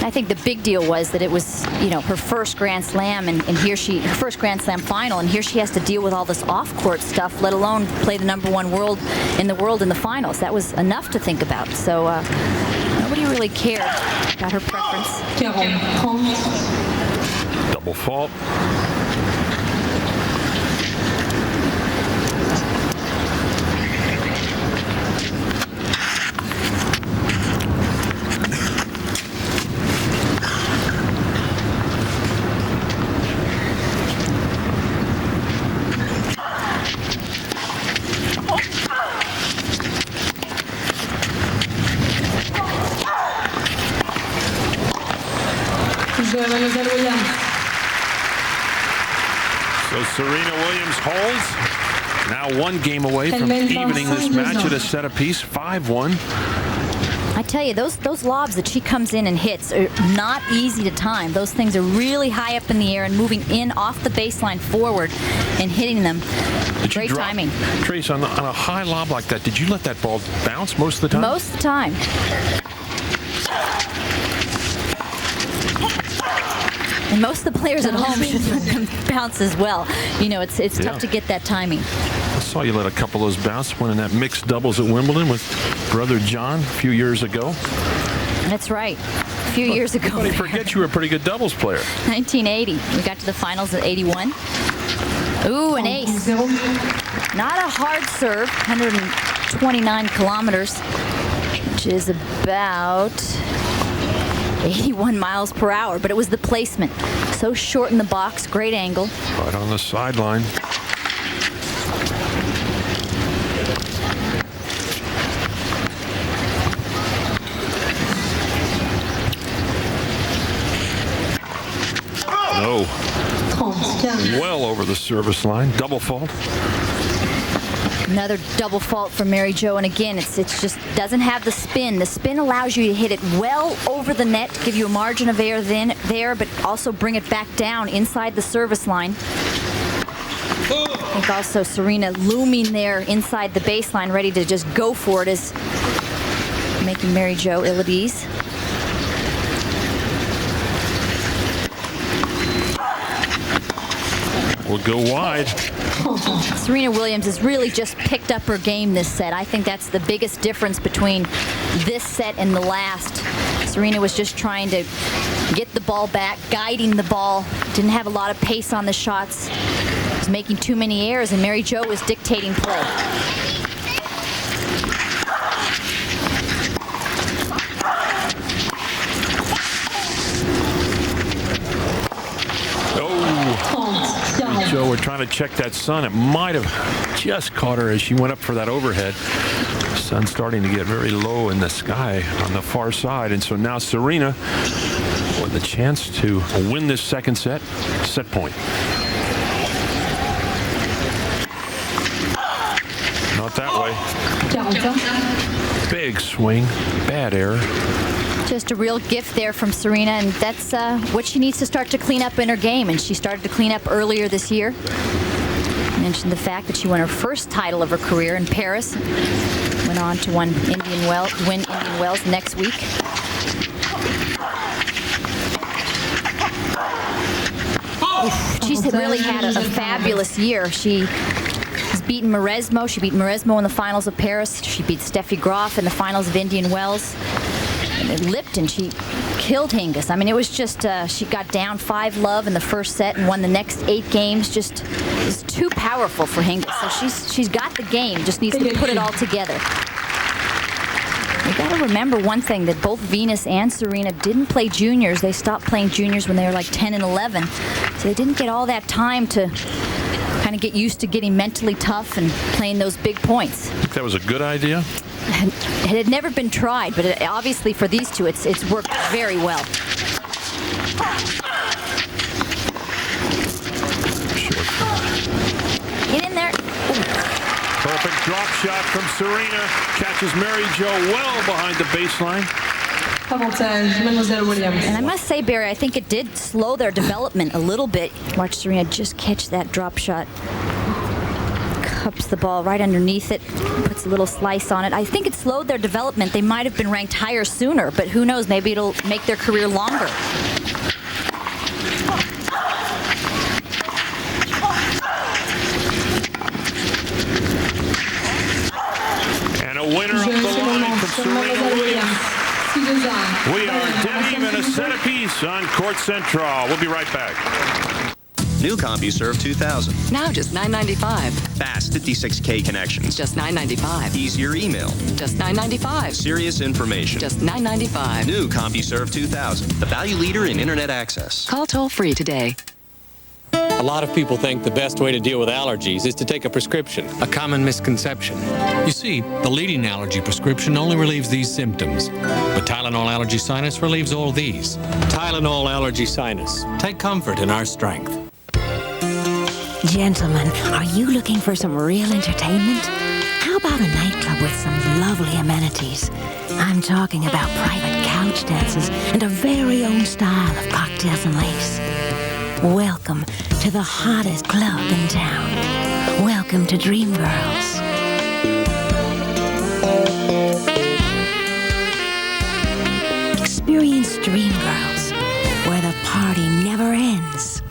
I think the big deal was that it was, her first Grand Slam, and here her first Grand Slam final, and here she has to deal with all this off-court stuff, let alone play the #1 in the world in the finals. That was enough to think about. So nobody really cared about her preference. Double fault. So Serena Williams holds. Now 1 game away from evening this match at a set apiece, 5-1. I tell you, those lobs that she comes in and hits are not easy to time. Those things are really high up in the air and moving in off the baseline forward and hitting them. Great timing. Trace, on a high lob like that, did you let that ball bounce most of the time? Most of the time. And most of the players at home should let them bounce as well. It's tough to get that timing. I saw you let a couple of those bounce, winning that mixed doubles at Wimbledon with brother John a few years ago. That's right. A few years ago. Everybody forget you were a pretty good doubles player. 1980. We got to the finals at 81. Ooh, an ace. Not a hard serve. 129 kilometers, which is about 81 miles per hour, but it was the placement. So short in the box, great angle. Right on the sideline. No. Well over the service line. Double fault. Another double fault for Mary Jo, and again, it's just doesn't have the spin. The spin allows you to hit it well over the net, give you a margin of error there, but also bring it back down inside the service line. I think also Serena looming there inside the baseline, ready to just go for it, is making Mary Jo ill at ease. Will go wide. Serena Williams has really just picked up her game this set. I think that's the biggest difference between this set and the last. Serena was just trying to get the ball back, guiding the ball, didn't have a lot of pace on the shots, was making too many errors, and Mary Jo was dictating play. So we're trying to check that sun. It might have just caught her as she went up for that overhead. The sun's starting to get very low in the sky on the far side. And so now Serena with a chance to win this second set. Set point. Not that way. Big swing. Bad error. Just a real gift there from Serena, and that's what she needs to start to clean up in her game, and she started to clean up earlier this year. I mentioned the fact that she won her first title of her career in Paris. Went on to win Indian Wells next week. She's really had a fabulous year. She has beaten Mauresmo. She beat Mauresmo in the finals of Paris. She beat Steffi Graf in the finals of Indian Wells. Lipton, she killed Hingis. I mean, it was just, she got down 5-love in the first set and won the next 8 games. Just is too powerful for Hingis. So she's got the game, just needs to put it all together. You got to remember one thing, that both Venus and Serena didn't play juniors. They stopped playing juniors when they were like 10 and 11. So they didn't get all that time to kind of get used to getting mentally tough and playing those big points. Think that was a good idea? It had never been tried, but obviously for these two, it's worked very well. Get in there. Ooh. shot from Serena. Catches Mary Jo well behind the baseline. Avantage, Mademoiselle Williams. And I must say, Barry, I think it did slow their development a little bit. Watch Serena just catch that drop shot. Cups the ball right underneath it, puts a little slice on it. I think it slowed their development. They might have been ranked higher sooner, but who knows? Maybe it'll make their career longer. And a winner up the line from Serena Williams. We are dead even, a set apiece on Court Central. We'll be right back. New CompuServe 2000. Now just $9.95. Fast 56K connections. Just $9.95. Easier email. Just $9.95. Serious information. Just $9.95. New CompuServe 2000. The value leader in internet access. Call toll free today. A lot of people think the best way to deal with allergies is to take a prescription. A common misconception. You see, the leading allergy prescription only relieves these symptoms, but Tylenol Allergy Sinus relieves all these. Tylenol Allergy Sinus. Take comfort in our strength. Gentlemen, are you looking for some real entertainment? How about a nightclub with some lovely amenities? I'm talking about private couch dances and a very own style of cocktails and lace. Welcome to the hottest club in town. Welcome to Dream Girls. Experience Dream Girls, where the party never ends.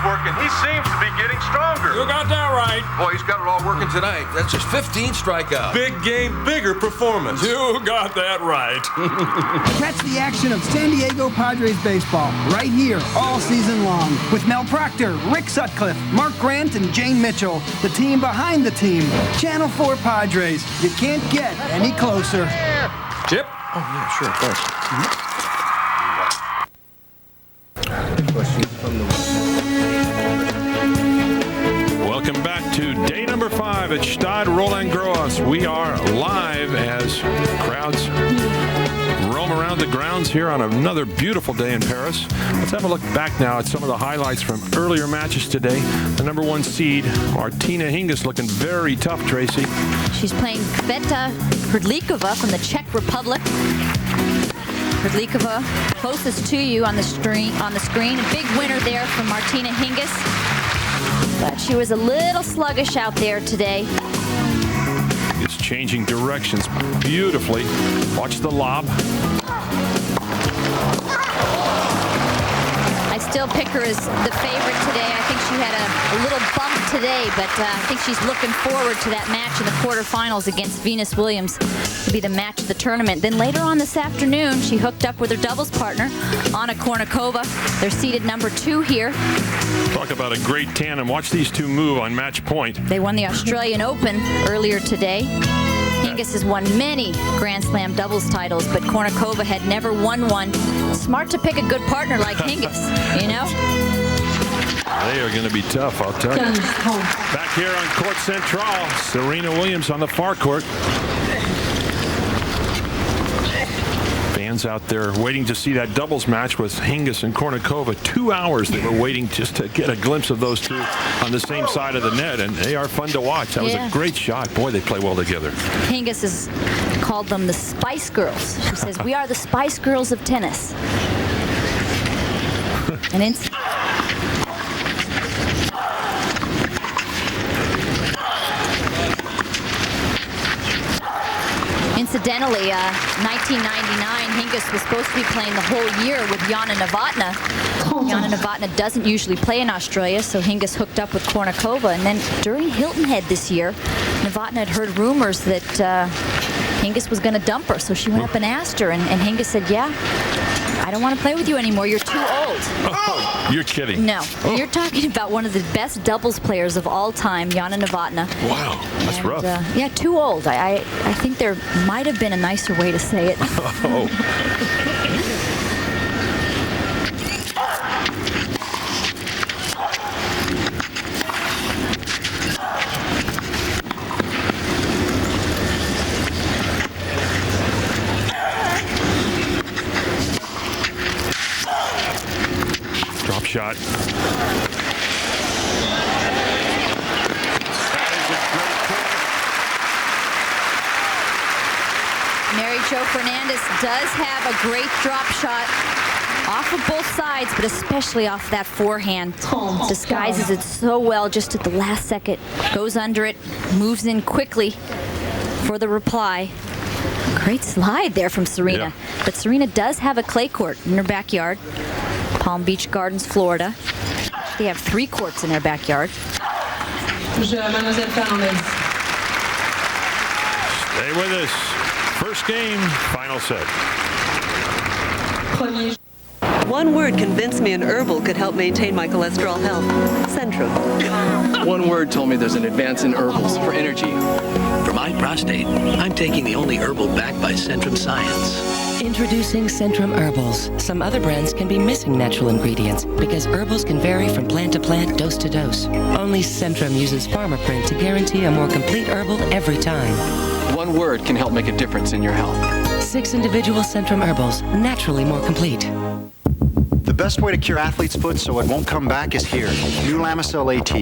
Working. He seems to be getting stronger. You got that right. Boy, he's got it all working tonight. That's just 15 strikeouts. Big game, bigger performance. You got that right. Catch the action of San Diego Padres baseball right here all season long with Mel Proctor, Rick Sutcliffe, Mark Grant, and Jane Mitchell, the team behind the team. Channel 4 Padres. You can't get any closer. Chip? Oh, yeah, sure, of course. Questions from the Welcome back to day number 5 at Stade Roland Garros. We are live as crowds roam around the grounds here on another beautiful day in Paris. Let's have a look back now at some of the highlights from earlier matches today. The number 1 seed, Martina Hingis, looking very tough, Tracy. She's playing Kveta Hrdlikova from the Czech Republic. Hrdlikova closest to you on the screen. A big winner there from Martina Hingis. But she was a little sluggish out there today. It's changing directions beautifully. Watch the lob. I still pick her as the favorite today. I think she had a little bump today, but I think she's looking forward to that match in the quarterfinals against Venus Williams. To be the match of the tournament. Then later on this afternoon, she hooked up with her doubles partner, Anna Kournikova. They're seated number 2 here. Talk about a great tandem. Watch these two move on match point. They won the Australian Open earlier today. Hingis has won many Grand Slam doubles titles, but Kournikova had never won one. Smart to pick a good partner like Hingis, you know? They are going to be tough, I'll tell you. Back here on Court Central, Serena Williams on the far court. Fans out there waiting to see that doubles match with Hingis and Kournikova. 2 hours they were waiting just to get a glimpse of those two on the same side of the net, and they are fun to watch. That was a great shot. Boy, they play well together. Hingis has called them the Spice Girls. She says, we are the Spice Girls of tennis. And incidentally, 1999, Hingis was supposed to be playing the whole year with Jana Novotná. Jana Novotná doesn't usually play in Australia, so Hingis hooked up with Kournikova. And then during Hilton Head this year, Novotná had heard rumors that Hingis was going to dump her, so she went up and asked her, and Hingis said, yeah, I don't want to play with you anymore. You're too old. Oh, you're kidding. No. Oh. You're talking about one of the best doubles players of all time, Jana Novotná. Wow, that's rough. Yeah, too old. I think there might have been a nicer way to say it. Oh. Drop shot. Jo Fernandez does have a great drop shot off of both sides, but especially off that forehand. Disguises it so well just at the last second. Goes under it, moves in quickly for the reply. Great slide there from Serena. Yeah. But Serena does have a clay court in her backyard. Palm Beach Gardens, Florida. They have 3 courts in their backyard. Mademoiselle Fernandez. Stay with us. First game, final set. One word convinced me an herbal could help maintain my cholesterol health. Centrum. One word told me there's an advance in herbals for energy. For my prostate, I'm taking the only herbal backed by Centrum Science. Introducing Centrum Herbals. Some other brands can be missing natural ingredients because herbals can vary from plant to plant, dose to dose. Only Centrum uses pharma print to guarantee a more complete herbal every time. One word can help make a difference in your health. 6 individual Centrum Herbals, naturally more complete. The best way to cure athlete's foot so it won't come back is here. New Lamisil AT.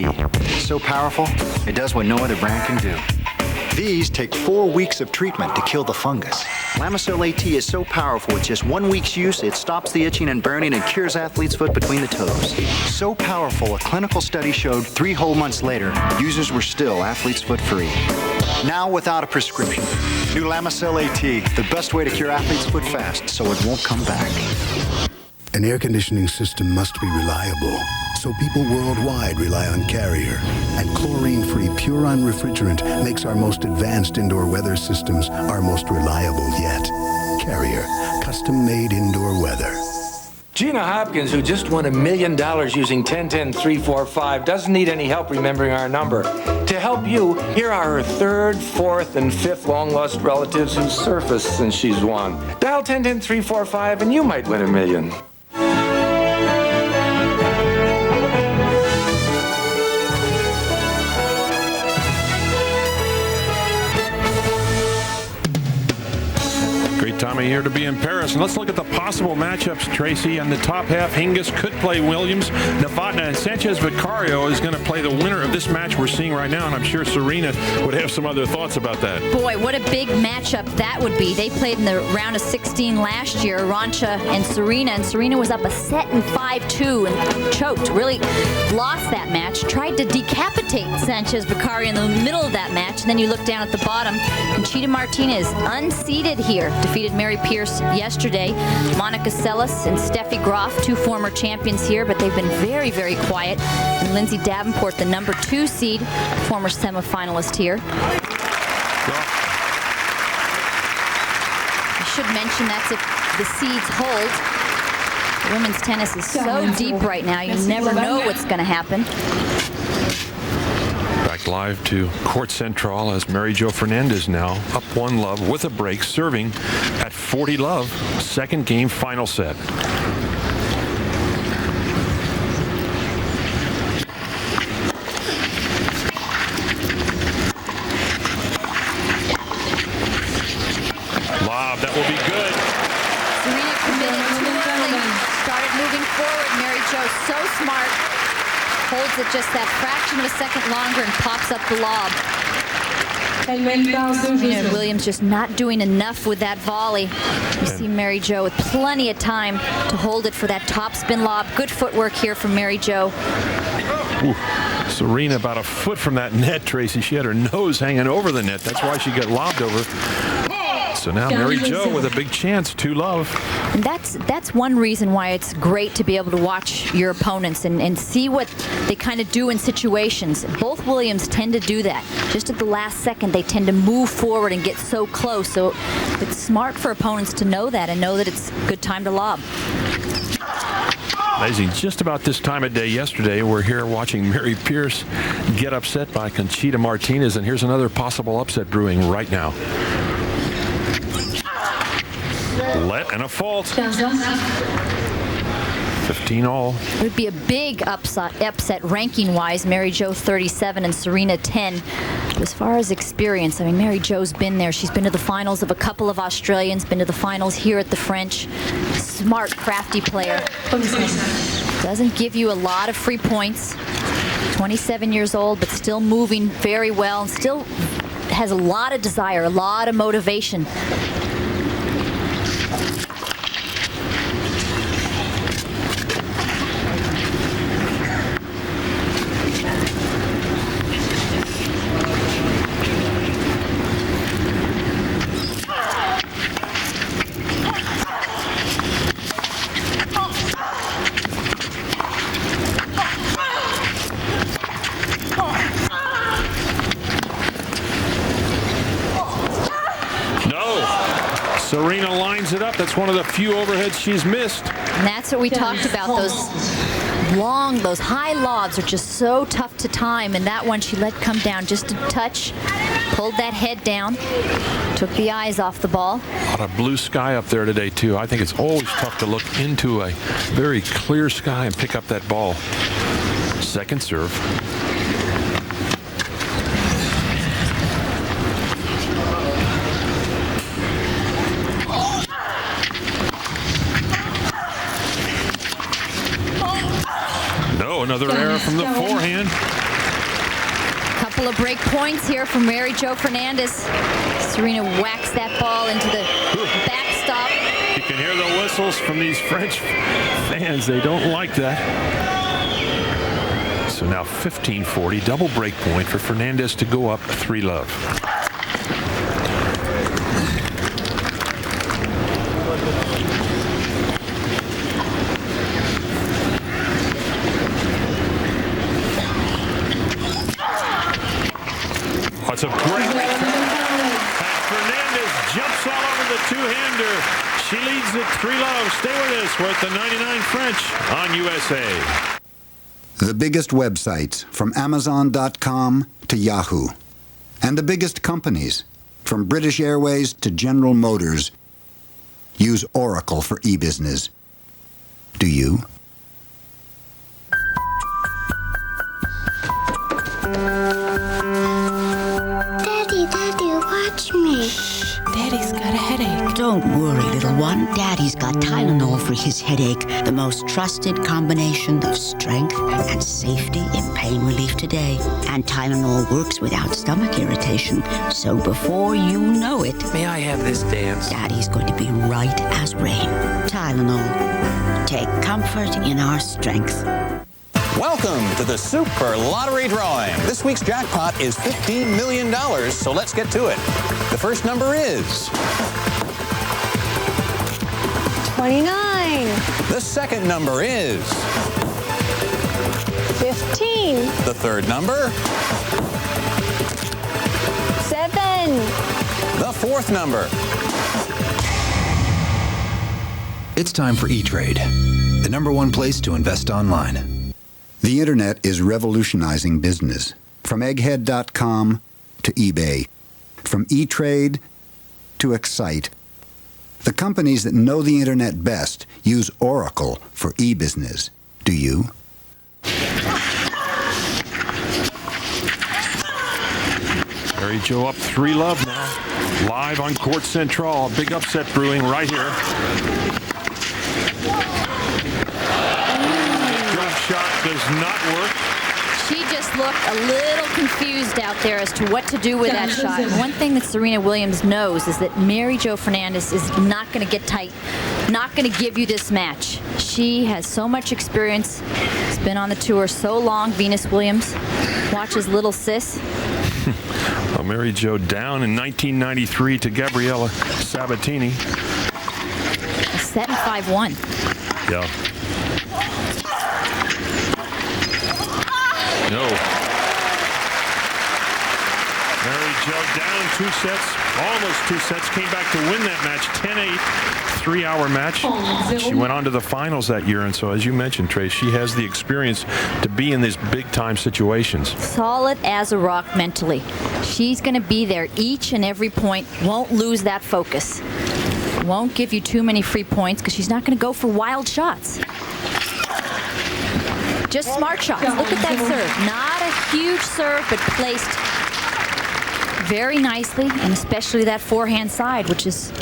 So powerful, it does what no other brand can do. These take 4 weeks of treatment to kill the fungus. Lamisil AT is so powerful, with just 1 week's use, it stops the itching and burning and cures athlete's foot between the toes. So powerful, a clinical study showed 3 whole months later, users were still athlete's foot free. Now without a prescription. New Lamisil AT, the best way to cure athlete's foot fast so it won't come back. An air conditioning system must be reliable, so people worldwide rely on Carrier. And chlorine-free Puron refrigerant makes our most advanced indoor weather systems our most reliable yet. Carrier, custom-made indoor weather. Gina Hopkins, who just won $1 million using 10-10-3-4-5, doesn't need any help remembering our number. To help you, here are her 3rd, 4th, and 5th long-lost relatives who've surfaced since she's won. Dial 10-10-3-4-5 and you might win $1 million. Great time of year to be in Paris. And let's look at the possible matchups, Tracy. On the top half, Hingis could play Williams. Novotná and Sanchez Vicario is going to play the winner of this match we're seeing right now. And I'm sure Serena would have some other thoughts about that. Boy, what a big matchup that would be. They played in the round of 16 last year, Arantxa and Serena was up a set in 5-2 and choked, really lost that match. Tried to decapitate Sanchez Vicario in the middle of that match. And then you look down at the bottom, Conchita Martinez, unseeded here, defeated Mary Pierce yesterday. Monica Seles and Steffi Graf, 2 former champions here, but they've been very, very quiet. And Lindsay Davenport, the number 2 seed, former semifinalist here. I should mention that's if the seeds hold. Women's tennis is so deep right now, you never know what's going to happen. Back live to Court Central as Mary Jo Fernandez now up 1-love with a break, serving at 40-love. Second game, final set. Lob, that will be good. Serena committed too early, started moving forward. Mary Jo so smart. Holds it just that fraction of a second longer and pops up the lob. Serena Williams just not doing enough with that volley. You see Mary Jo with plenty of time to hold it for that top spin lob. Good footwork here from Mary Jo. Ooh. Serena about a foot from that net, Tracy. She had her nose hanging over the net. That's why she got lobbed over. So now Mary Jo with a big chance, 2-love. And that's one reason why it's great to be able to watch your opponents and see what they kind of do in situations. Both Williams tend to do that. Just at the last second, they tend to move forward and get so close. So it's smart for opponents to know that and know that it's a good time to lob. Amazing. Just about this time of day yesterday, we're here watching Mary Pierce get upset by Conchita Martinez. And here's another possible upset brewing right now. Let and a fault. 15-all. It would be a big upset ranking-wise. Mary Jo 37 and Serena 10. But as far as experience, I mean, Mary Jo's been there. She's been to the finals of a couple of Australians, been to the finals here at the French. Smart, crafty player. Doesn't give you a lot of free points. 27 years old, but still moving very well and still has a lot of desire, a lot of motivation. it up. That's one of the few overheads she's missed. And that's what we talked about. Those high lobs are just so tough to time. And that one she let come down just a touch, pulled that head down, took the eyes off the ball. A lot of blue sky up there today, too. I think it's always tough to look into a very clear sky and pick up that ball. Second serve. No, another error from the forehand. Couple of break points here from Mary Jo Fernandez. Serena whacks that ball into the backstop. You can hear the whistles from these French fans. They don't like that. So now 15-40, double break point for Fernandez to go up 3-love. It's a great return. Fernandez jumps all over the two-hander. She leads at 3-love. Stay with us. We're at the 99 French on USA. The biggest websites, from Amazon.com to Yahoo. And the biggest companies, from British Airways to General Motors, use Oracle for e-business. Do you? Daddy, watch me. Shh, Daddy's got a headache. Don't worry, little one. Daddy's got Tylenol for his headache, the most trusted combination of strength and safety in pain relief today. And Tylenol works without stomach irritation, so before you know it... May I have this dance? Daddy's going to be right as rain. Tylenol. Take comfort in our strength. Welcome to the Super Lottery Drawing. This week's jackpot is $15 million, so let's get to it. The first number is... 29. The second number is... 15. The third number... 7. The fourth number... It's time for E-Trade, the #1 place to invest online. The internet is revolutionizing business. From egghead.com to eBay. From E-Trade to Excite. The companies that know the internet best use Oracle for e-business. Do you? Mary Jo up 3-love now. Live on Court Central. Big upset brewing right here. Shot does not work. She just looked a little confused out there as to what to do with that shot. One thing that Serena Williams knows is that Mary Jo Fernandez is not going to get tight, not going to give you this match. She has so much experience. Has been on the tour so long. Venus Williams watches little sis. Well, Mary Jo down in 1993 to Gabriella Sabatini. A set in 5-1. Yeah. No. Mary Jo down 2 sets, almost 2 sets, came back to win that match, 10-8, 3-hour match. She went on to the finals that year, and so as you mentioned, Trace, she has the experience to be in these big-time situations. Solid as a rock mentally. She's going to be there each and every point, won't lose that focus. Won't give you too many free points because she's not going to go for wild shots. Just smart shots. Look at that serve. Not a huge serve, but placed very nicely, and especially that forehand side, which has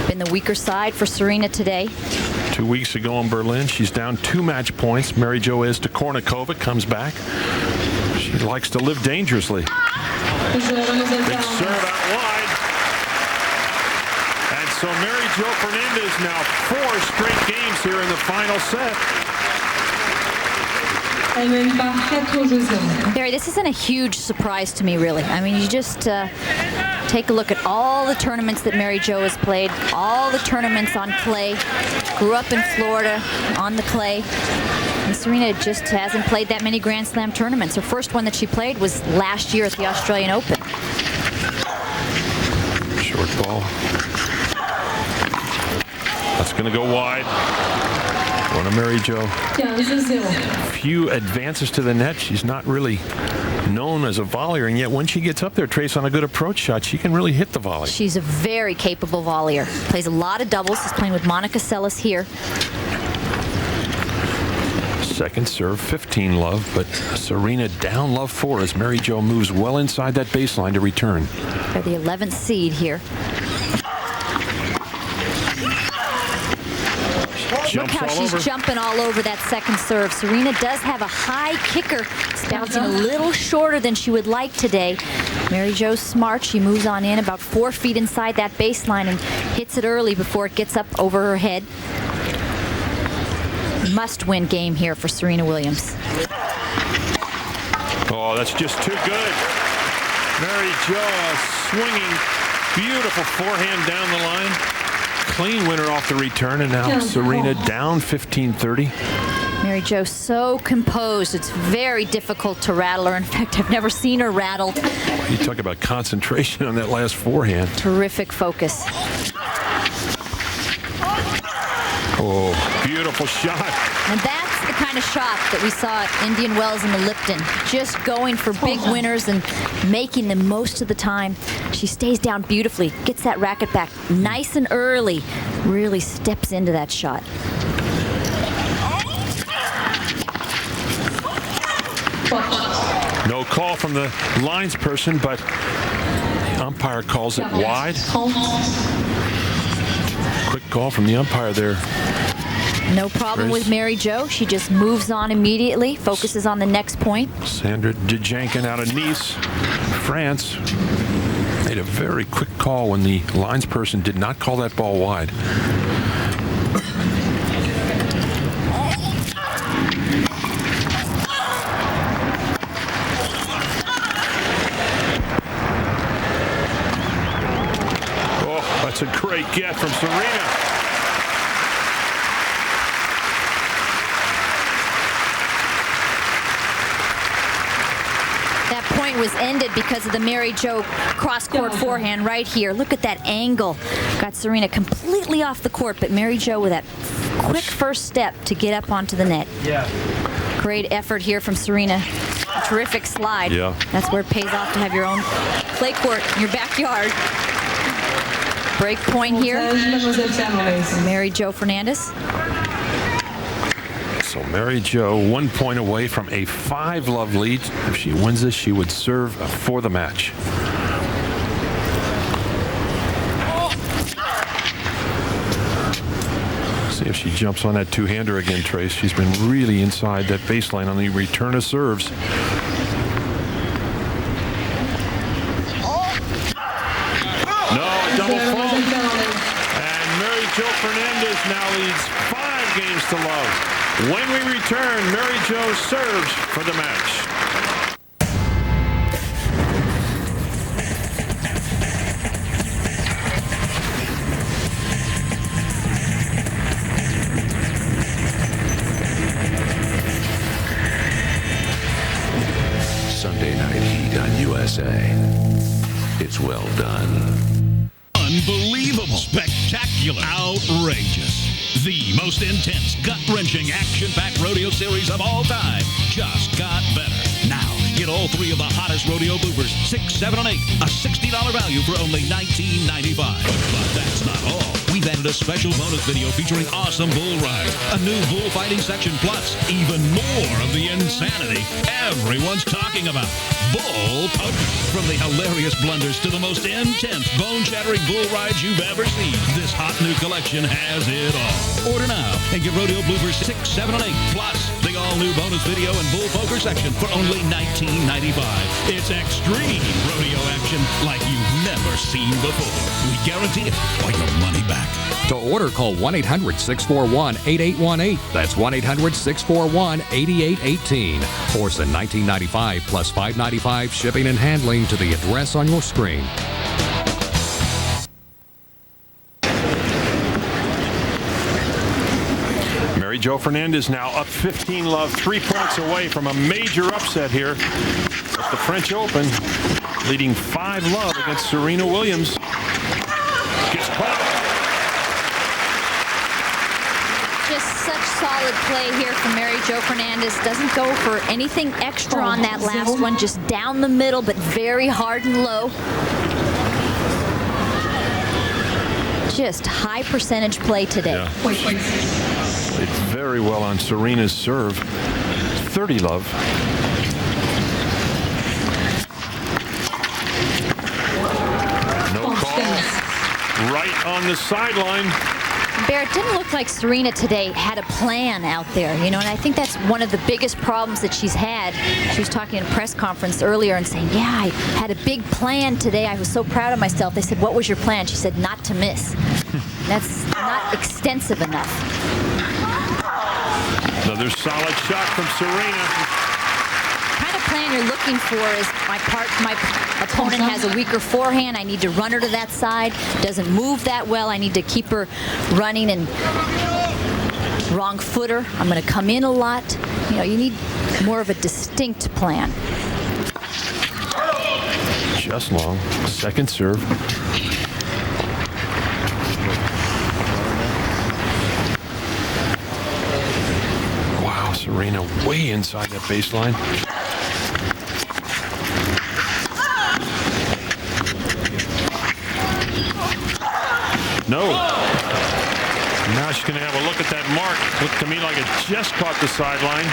been the weaker side for Serena today. 2 weeks ago in Berlin, she's down 2 match points. Mary Jo is to Kornikova, comes back. She likes to live dangerously. Big serve out wide. And so Mary Jo Fernandez now 4 straight games here in the final set. Barry, this isn't a huge surprise to me, really. I mean, you just take a look at all the tournaments that Mary Jo has played, all the tournaments on clay. Grew up in Florida on the clay. And Serena just hasn't played that many Grand Slam tournaments. Her first one that she played was last year at the Australian Open. Short ball. going to go wide. One of Mary Jo. Few advances to the net. She's not really known as a volleyer, and yet when she gets up there, Trace, on a good approach shot, she can really hit the volley. She's a very capable volleyer. Plays a lot of doubles. She's playing with Monica Seles here. Second serve, 15 love, but Serena down love 4 as Mary Jo moves well inside that baseline to return. For the 11th seed here. Look how she's jumping all over that second serve. Serena does have a high kicker. It's bouncing a little shorter than she would like today. Mary Jo's smart. She moves on in about 4 feet inside that baseline and hits it early before it gets up over her head. Must-win game here for Serena Williams. Oh, that's just too good. Mary Jo swinging, beautiful forehand down the line. Clean winner off the return, and now Serena down 15-30. Mary Jo so composed. It's very difficult to rattle her. In fact, I've never seen her rattled. You talk about concentration on that last forehand. Terrific focus. Oh, beautiful shot. And that's the kind of shot that we saw at Indian Wells and the Lipton. Just going for big winners and making them most of the time. She stays down beautifully, gets that racket back nice and early, really steps into that shot. No call from the linesperson, but the umpire calls it wide. Quick call from the umpire there. No problem with Mary Jo. She just moves on immediately, focuses on the next point. Sandra Djankin out of Nice, France, made a very quick call when the linesperson did not call that ball wide. Oh, that's a great get from Serena. Was ended because of the Mary Jo cross-court forehand right here. Look at that angle. Got Serena completely off the court, but Mary Jo with that quick first step to get up onto the net. Yeah. Great effort here from Serena. Terrific slide. Yeah. That's where it pays off to have your own play court in your backyard. Break point here. Mary Jo Fernandez. So Mary Jo 1 point away from a 5-love lead. If she wins this, she would serve for the match. See if she jumps on that two-hander again, Trace. She's been really inside that baseline on the return of serves. No, a double fault. And Mary Jo Fernandez now leads 5 games to love. When we return, Mary Jo serves for the match. Sunday Night Heat on USA. It's well done. Unbelievable. Spectacular. Outrageous. The most intense, gut-wrenching, action-packed rodeo series of all time just got better. Now, get all 3 of the hottest rodeo bloopers, 6, 7, and 8, a $60 value for only $19.95. But that's not all. We've added a special bonus video featuring awesome bull rides, a new bullfighting section, plus even more of the insanity everyone's talking about. Bull Poker. From the hilarious blunders to the most intense, bone-shattering bull rides you've ever seen, this hot new collection has it all. Order now and get rodeo bloopers 6, 7, and 8, plus the all-new bonus video and bull poker section for only $19.95. It's extreme rodeo action like you've never seen before. We guarantee it or your money back. To order, call 1-800-641-8818. That's 1-800-641-8818. Or send $19.95 plus $5.95 shipping and handling to the address on your screen. Mary Jo Fernandez now up 15-love, 3 points away from a major upset here at the French Open, leading 5-love against Serena Williams. Gets caught. Just such solid play here from Mary Jo Fernandez. Doesn't go for anything extra on that last one. Just down the middle, but very hard and low. Just high percentage play today. Yeah. Played very well on Serena's serve. 30 love. No call. Right on the sideline. Bear, it didn't look like Serena today had a plan out there, you know, and I think that's one of the biggest problems that she's had. She was talking in a press conference earlier and saying, yeah, I had a big plan today. I was so proud of myself. They said, what was your plan? She said, not to miss. That's not extensive enough. Another solid shot from Serena. Kind of plan you're looking for is my opponent has a weaker forehand. I need to run her to that side. Doesn't move that well. I need to keep her running and wrong footer. I'm going to come in a lot. You know, you need more of a distinct plan. Just long. Second serve. Wow, Serena way inside that baseline. No. Now she's going to have a look at that mark. Looked to me like it just caught the sideline.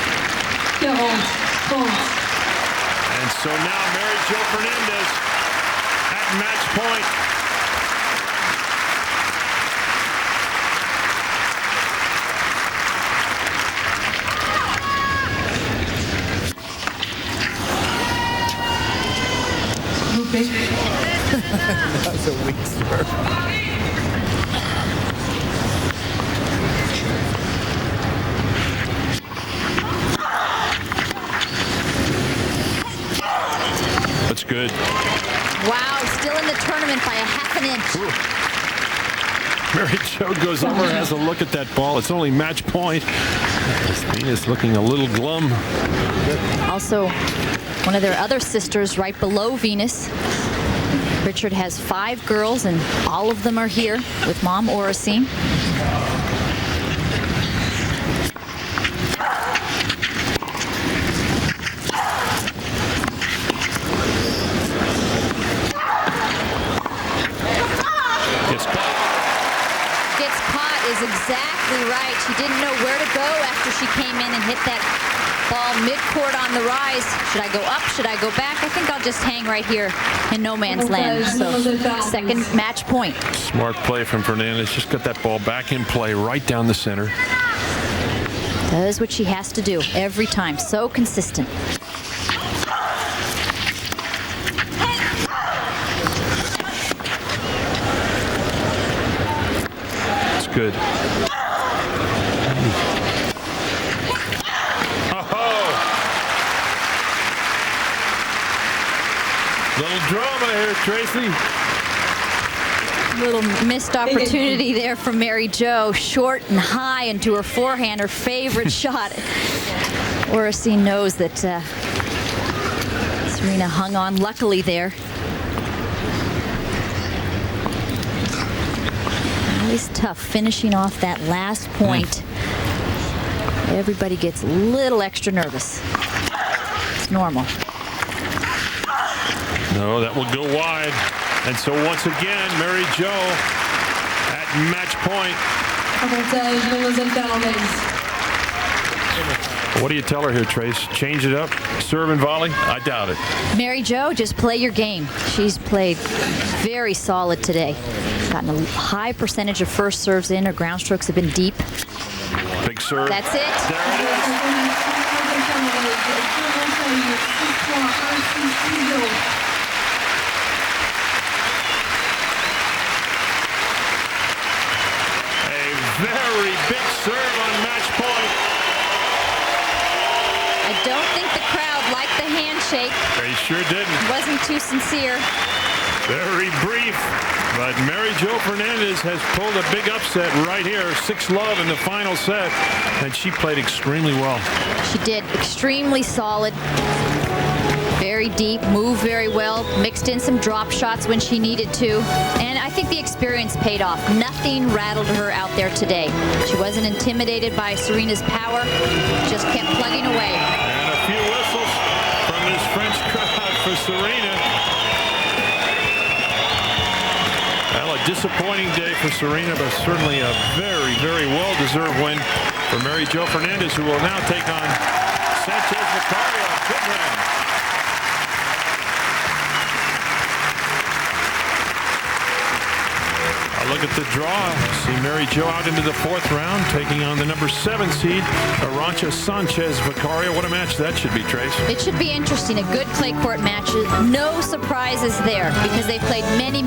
And so now Mary Jo Fernandez at match point. That's a weak serve. That's good. Wow, still in the tournament by a half an inch. Mary Jo goes over, has a look at that ball. It's only match point. Venus looking a little glum. Also, one of their other sisters right below Venus. Richard has 5 girls, and all of them are here with Mom Oracene. Exactly right. She didn't know where to go after she came in and hit that ball mid-court on the rise. Should I go up? Should I go back? I think I'll just hang right here in no man's land. So second match point. Smart play from Fernandez. Just got that ball back in play right down the center. Does what she has to do every time. So consistent. Good. Oh! Little drama here, Tracy. Little missed opportunity there from Mary Jo. Short and high into her forehand, her favorite shot. Oracene knows that Serena hung on luckily there. Always tough finishing off that last point. Everybody gets a little extra nervous. It's normal. No, that will go wide. And so once again, Mary Jo at match point. What do you tell her here, Trace? Change it up? Serve and volley? I doubt it. Mary Jo, just play your game. She's played very solid today. Gotten a high percentage of first serves in. Her ground strokes have been deep. Big serve. That's it. There it is. A very big serve on match point. I don't think the crowd liked the handshake. They sure didn't. Wasn't too sincere. Very brief. But Mary Jo Fernandez has pulled a big upset right here. 6-love in the final set. And she played extremely well. She did. Extremely solid. very deep, moved very well, mixed in some drop shots when she needed to. And I think the experience paid off. Nothing rattled her out there today. She wasn't intimidated by Serena's power, just kept plugging away. And a few whistles from this French crowd for Serena. Well, a disappointing day for Serena, but certainly a very, very well-deserved win for Mary Jo Fernandez, who will now take on Sanchez Vicario. Good win. A look at the draw. See Mary Jo out into the 4th round, taking on the number 7 seed, Arantxa Sanchez Vicario. What a match that should be, Trace. It should be interesting. A good clay court match. No surprises there because they played many